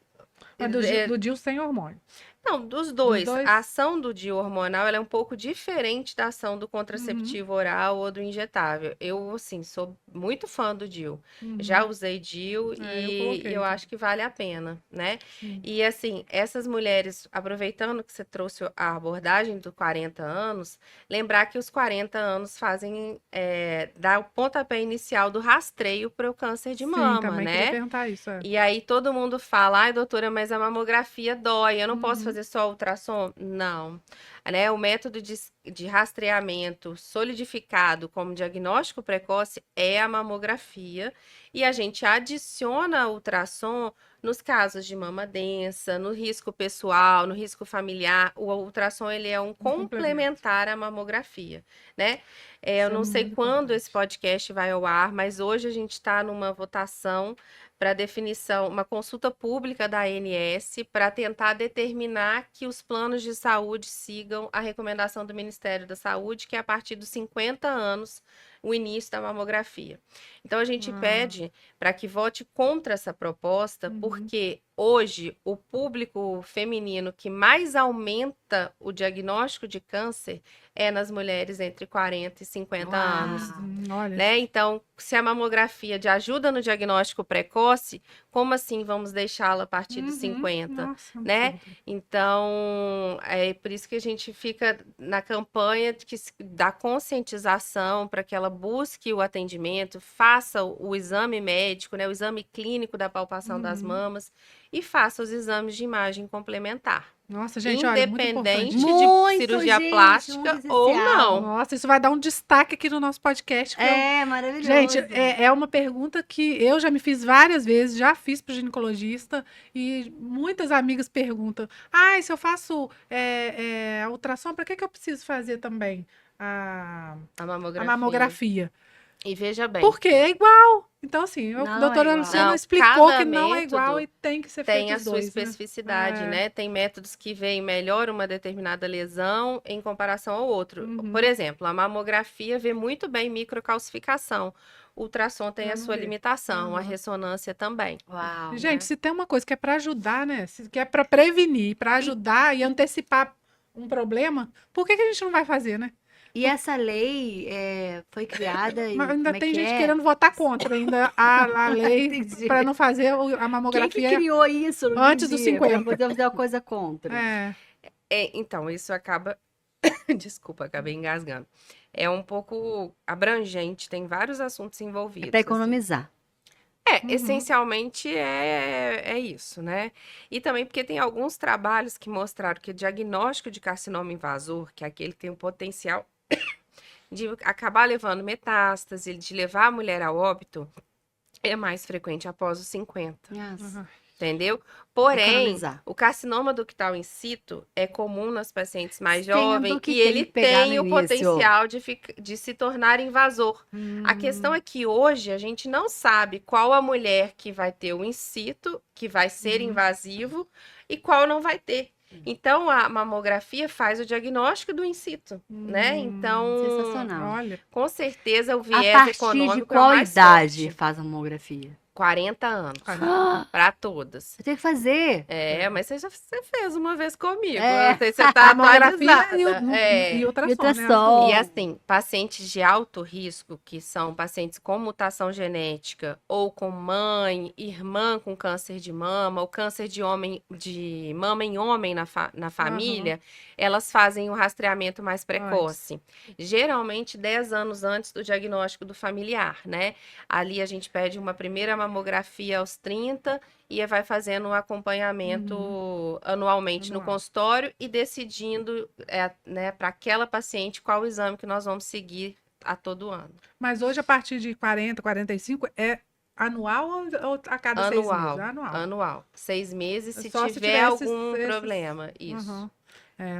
[SPEAKER 3] Mas do DIU sem hormônio.
[SPEAKER 2] não, dos
[SPEAKER 3] Dos
[SPEAKER 2] dois. A
[SPEAKER 3] dois?
[SPEAKER 2] ação do DIU hormonal ela é um pouco diferente da ação do
[SPEAKER 3] Uhum,
[SPEAKER 2] contraceptivo oral ou do injetável. Eu, assim, sou muito fã do DIU. Já
[SPEAKER 3] uhum.
[SPEAKER 2] usei DIU
[SPEAKER 3] Eu
[SPEAKER 2] e
[SPEAKER 3] coloquei
[SPEAKER 2] eu
[SPEAKER 3] também.
[SPEAKER 2] acho que vale a pena, né?
[SPEAKER 3] Sim.
[SPEAKER 2] E, assim, essas mulheres, aproveitando que você trouxe a abordagem dos 40 anos, lembrar que os 40 anos fazem, dar o pontapé inicial do rastreio para o câncer de
[SPEAKER 3] Sim,
[SPEAKER 2] mama,
[SPEAKER 3] também queria
[SPEAKER 2] né?
[SPEAKER 3] perguntar isso. É.
[SPEAKER 2] E aí todo mundo fala, ai, doutora, mas a mamografia dói, eu não posso
[SPEAKER 3] Uhum,
[SPEAKER 2] fazer só ultrassom? Não. Né? O método de rastreamento solidificado como diagnóstico precoce é a mamografia, e a gente adiciona ultrassom nos casos de mama densa, no risco pessoal, no risco familiar. O ultrassom ele é um
[SPEAKER 3] um complemento.
[SPEAKER 2] complementar à mamografia, né? Eu
[SPEAKER 3] Isso é
[SPEAKER 2] não sei
[SPEAKER 3] muito
[SPEAKER 2] quando esse
[SPEAKER 3] importante.
[SPEAKER 2] podcast vai ao ar, mas hoje a gente está numa votação para definição, uma consulta pública da ANS para tentar determinar que os planos de saúde sigam a recomendação do Ministério da Saúde, que é a partir dos 50 anos o início da mamografia. Então, a gente
[SPEAKER 3] Ah.
[SPEAKER 2] pede para que vote contra essa proposta, porque hoje o público feminino que mais aumenta o diagnóstico de câncer é nas mulheres entre 40 e 50 anos.
[SPEAKER 1] Uau.
[SPEAKER 3] Olha,
[SPEAKER 2] Né? Então, se a mamografia de ajuda no diagnóstico precoce, como assim vamos deixá-la a partir dos 50,
[SPEAKER 3] nossa,
[SPEAKER 2] né?
[SPEAKER 3] absurdo.
[SPEAKER 2] Então, é por isso que a gente fica na campanha da conscientização para que ela busque o atendimento, faça o exame médico, né? O exame clínico da palpação das mamas e faça os exames de imagem complementar.
[SPEAKER 3] Nossa, gente, olha, muito importante.
[SPEAKER 2] Independente de
[SPEAKER 1] Muito,
[SPEAKER 2] cirurgia
[SPEAKER 1] gente,
[SPEAKER 2] plástica
[SPEAKER 1] muito
[SPEAKER 2] ou
[SPEAKER 1] essencial.
[SPEAKER 2] não.
[SPEAKER 3] Nossa, isso vai dar um destaque aqui no nosso podcast.
[SPEAKER 1] Maravilhoso.
[SPEAKER 3] Gente, é uma pergunta que eu já me fiz várias vezes, já fiz para o ginecologista, e muitas amigas perguntam: ah, se eu faço a ultrassom, para que eu preciso fazer também a
[SPEAKER 2] A mamografia.
[SPEAKER 3] mamografia?
[SPEAKER 2] E veja bem,
[SPEAKER 3] Porque é igual. Então, assim, a
[SPEAKER 1] Não é
[SPEAKER 3] doutora
[SPEAKER 1] igual.
[SPEAKER 3] Luciana
[SPEAKER 2] Não,
[SPEAKER 3] explicou
[SPEAKER 2] cada
[SPEAKER 3] que não é igual
[SPEAKER 2] método
[SPEAKER 3] e tem que ser
[SPEAKER 2] tem
[SPEAKER 3] feito
[SPEAKER 2] a
[SPEAKER 3] os
[SPEAKER 2] sua
[SPEAKER 3] dois, né?
[SPEAKER 2] especificidade,
[SPEAKER 3] É.
[SPEAKER 2] né? Tem métodos que veem melhor uma determinada lesão em comparação ao outro. Por exemplo, a mamografia vê muito bem microcalcificação. O ultrassom tem a
[SPEAKER 3] Não
[SPEAKER 2] sua
[SPEAKER 3] vê.
[SPEAKER 2] limitação, a
[SPEAKER 3] Aham.
[SPEAKER 2] ressonância também.
[SPEAKER 1] Uau.
[SPEAKER 3] Gente,
[SPEAKER 2] né?
[SPEAKER 3] se tem uma coisa que é para ajudar, né? Que é para prevenir, para ajudar e antecipar um problema, por que a gente não vai fazer, né?
[SPEAKER 1] E essa lei foi criada e
[SPEAKER 3] Mas ainda
[SPEAKER 1] como é
[SPEAKER 3] tem
[SPEAKER 1] que
[SPEAKER 3] gente
[SPEAKER 1] é?
[SPEAKER 3] querendo votar contra ainda a lei
[SPEAKER 1] Entendi.
[SPEAKER 3] para não fazer a
[SPEAKER 1] Quem que
[SPEAKER 3] mamografia
[SPEAKER 1] criou isso? Não
[SPEAKER 3] antes dos
[SPEAKER 1] entendi. Pra
[SPEAKER 3] 50.
[SPEAKER 1] poder fazer uma coisa contra.
[SPEAKER 3] É.
[SPEAKER 2] Então, isso acaba. Desculpa, acabei engasgando. É um pouco abrangente, tem vários assuntos
[SPEAKER 1] É
[SPEAKER 2] envolvidos.
[SPEAKER 1] para
[SPEAKER 2] assim.
[SPEAKER 1] economizar.
[SPEAKER 2] Essencialmente é isso, né? E também porque tem alguns trabalhos que mostraram que o diagnóstico de carcinoma invasor, que é aquele que tem o potencial de acabar levando metástase, de levar a mulher ao óbito, é mais frequente após os 50.
[SPEAKER 1] Nossa.
[SPEAKER 2] Entendeu? Porém,
[SPEAKER 1] Economizar.
[SPEAKER 2] o carcinoma ductal in situ é comum nas pacientes mais
[SPEAKER 1] Sendo
[SPEAKER 2] jovens
[SPEAKER 1] que
[SPEAKER 2] e
[SPEAKER 1] tem
[SPEAKER 2] ele
[SPEAKER 1] que pegar
[SPEAKER 2] tem
[SPEAKER 1] no
[SPEAKER 2] o
[SPEAKER 1] início.
[SPEAKER 2] potencial de se tornar invasor. A questão é que hoje a gente não sabe qual a mulher que vai ter o in situ, que vai ser invasivo, e qual não vai ter. Então, a mamografia faz o diagnóstico do in situ, né? Então,
[SPEAKER 1] Sensacional.
[SPEAKER 3] Olha,
[SPEAKER 2] com certeza o
[SPEAKER 1] A
[SPEAKER 2] viés
[SPEAKER 1] partir de
[SPEAKER 2] econômico é o
[SPEAKER 1] qual
[SPEAKER 2] mais
[SPEAKER 1] idade
[SPEAKER 2] forte.
[SPEAKER 1] faz a mamografia?
[SPEAKER 2] 40 anos,
[SPEAKER 1] Ah,
[SPEAKER 2] para todas.
[SPEAKER 1] eu tenho que fazer.
[SPEAKER 2] Mas você fez uma vez comigo.
[SPEAKER 1] É.
[SPEAKER 2] Eu não sei se você tá
[SPEAKER 3] mamografia
[SPEAKER 2] atualizada.
[SPEAKER 3] e ultrassom,
[SPEAKER 1] E
[SPEAKER 3] né? As
[SPEAKER 1] ultrassom.
[SPEAKER 3] duas.
[SPEAKER 2] E assim, pacientes de alto risco, que são pacientes com mutação genética, ou com mãe, irmã com câncer de mama, ou câncer de mama em homem na família, elas fazem o rastreamento mais precoce. Geralmente 10 anos antes do diagnóstico do familiar, né? Ali a gente pede uma primeira mamografia aos 30 e vai fazendo um acompanhamento anualmente no
[SPEAKER 3] Anual.
[SPEAKER 2] consultório e decidindo, né, para aquela paciente qual o exame que nós vamos seguir a todo ano.
[SPEAKER 3] Mas hoje, a partir de 40, 45, é anual ou a cada 6 meses?
[SPEAKER 2] Anual.
[SPEAKER 3] Anual.
[SPEAKER 2] Anual. 6 meses, se
[SPEAKER 3] Só se
[SPEAKER 2] tiver
[SPEAKER 3] tiver
[SPEAKER 2] algum
[SPEAKER 3] esses-
[SPEAKER 2] problema. Isso.
[SPEAKER 3] Uhum.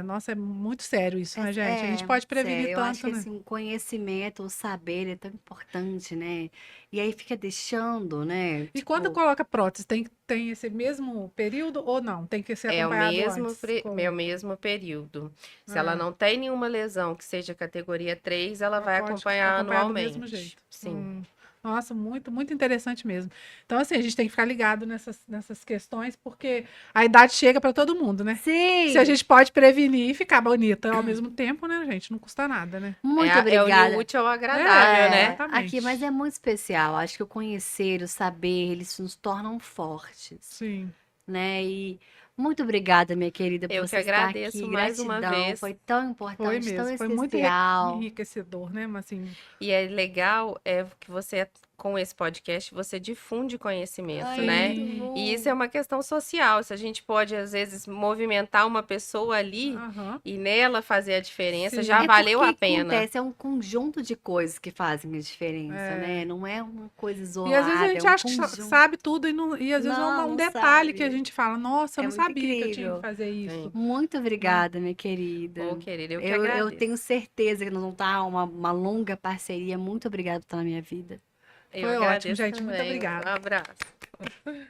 [SPEAKER 3] Nossa, é muito sério isso, né, gente? A gente
[SPEAKER 1] É,
[SPEAKER 3] pode prevenir
[SPEAKER 1] sério, eu acho
[SPEAKER 3] tanto,
[SPEAKER 1] que
[SPEAKER 3] né?
[SPEAKER 1] assim, o conhecimento, o saber é tão importante, né? E aí fica deixando, né?
[SPEAKER 3] E quando coloca prótese, tem esse mesmo período ou não? Tem que ser
[SPEAKER 2] É o
[SPEAKER 3] acompanhado
[SPEAKER 2] mesmo,
[SPEAKER 3] antes?
[SPEAKER 2] é o mesmo período. Se
[SPEAKER 3] Ah.
[SPEAKER 2] ela não tem nenhuma lesão que seja categoria 3, ela vai
[SPEAKER 3] pode
[SPEAKER 2] acompanhar
[SPEAKER 3] acompanhar do
[SPEAKER 2] anualmente.
[SPEAKER 3] mesmo jeito.
[SPEAKER 2] Sim.
[SPEAKER 3] Nossa, muito, muito interessante mesmo. Então, assim, a gente tem que ficar ligado nessas questões, porque a idade chega para todo mundo, né?
[SPEAKER 1] Sim!
[SPEAKER 3] Se a gente pode prevenir e ficar bonita ao mesmo tempo, né, gente? Não custa nada, né?
[SPEAKER 1] Muito
[SPEAKER 2] É
[SPEAKER 1] obrigada.
[SPEAKER 2] unir o útil ao agradável, né?
[SPEAKER 3] Exatamente.
[SPEAKER 1] Aqui, mas é muito especial. Acho que o conhecer, o saber, eles nos tornam fortes,
[SPEAKER 3] Sim.
[SPEAKER 1] né? E muito obrigada, minha querida, por
[SPEAKER 2] Eu que
[SPEAKER 1] você estar
[SPEAKER 2] agradeço
[SPEAKER 1] aqui.
[SPEAKER 2] mais uma
[SPEAKER 1] Gratidão.
[SPEAKER 2] vez.
[SPEAKER 1] Foi tão
[SPEAKER 3] Foi
[SPEAKER 1] importante, tão
[SPEAKER 3] mesmo. Foi muito
[SPEAKER 1] essencial.
[SPEAKER 3] enriquecedor, né? Mas assim,
[SPEAKER 2] E é legal que você, com esse podcast, você difunde conhecimento,
[SPEAKER 1] Ai,
[SPEAKER 2] né?
[SPEAKER 1] muito bom.
[SPEAKER 2] E isso é uma questão social. Se a gente pode, às vezes, movimentar uma pessoa ali
[SPEAKER 3] aham.
[SPEAKER 2] e nela fazer a diferença,
[SPEAKER 3] Sim.
[SPEAKER 2] já
[SPEAKER 1] É
[SPEAKER 2] valeu
[SPEAKER 1] porque
[SPEAKER 2] a pena.
[SPEAKER 1] acontece, é um conjunto de coisas que fazem a diferença,
[SPEAKER 3] É.
[SPEAKER 1] né? Não é uma coisa
[SPEAKER 3] E
[SPEAKER 1] isolada,
[SPEAKER 3] às vezes a gente
[SPEAKER 1] é um
[SPEAKER 3] acha que
[SPEAKER 1] conjunto.
[SPEAKER 3] sabe tudo e às vezes é
[SPEAKER 1] Não,
[SPEAKER 3] um
[SPEAKER 1] não
[SPEAKER 3] detalhe
[SPEAKER 1] sabe.
[SPEAKER 3] que a gente fala, nossa, eu
[SPEAKER 1] É
[SPEAKER 3] não
[SPEAKER 1] muito
[SPEAKER 3] sabia que eu tinha
[SPEAKER 1] incrível.
[SPEAKER 3] que fazer isso.
[SPEAKER 1] Muito obrigada, minha querida.
[SPEAKER 2] Ô, querida, eu que
[SPEAKER 1] Eu
[SPEAKER 2] agradeço.
[SPEAKER 1] tenho certeza que nós vamos estar uma longa parceria. Muito obrigada por estar na minha vida.
[SPEAKER 2] Eu
[SPEAKER 3] Foi ótimo,
[SPEAKER 2] agradeço
[SPEAKER 3] gente. Muito
[SPEAKER 2] também.
[SPEAKER 3] obrigada.
[SPEAKER 2] Um abraço.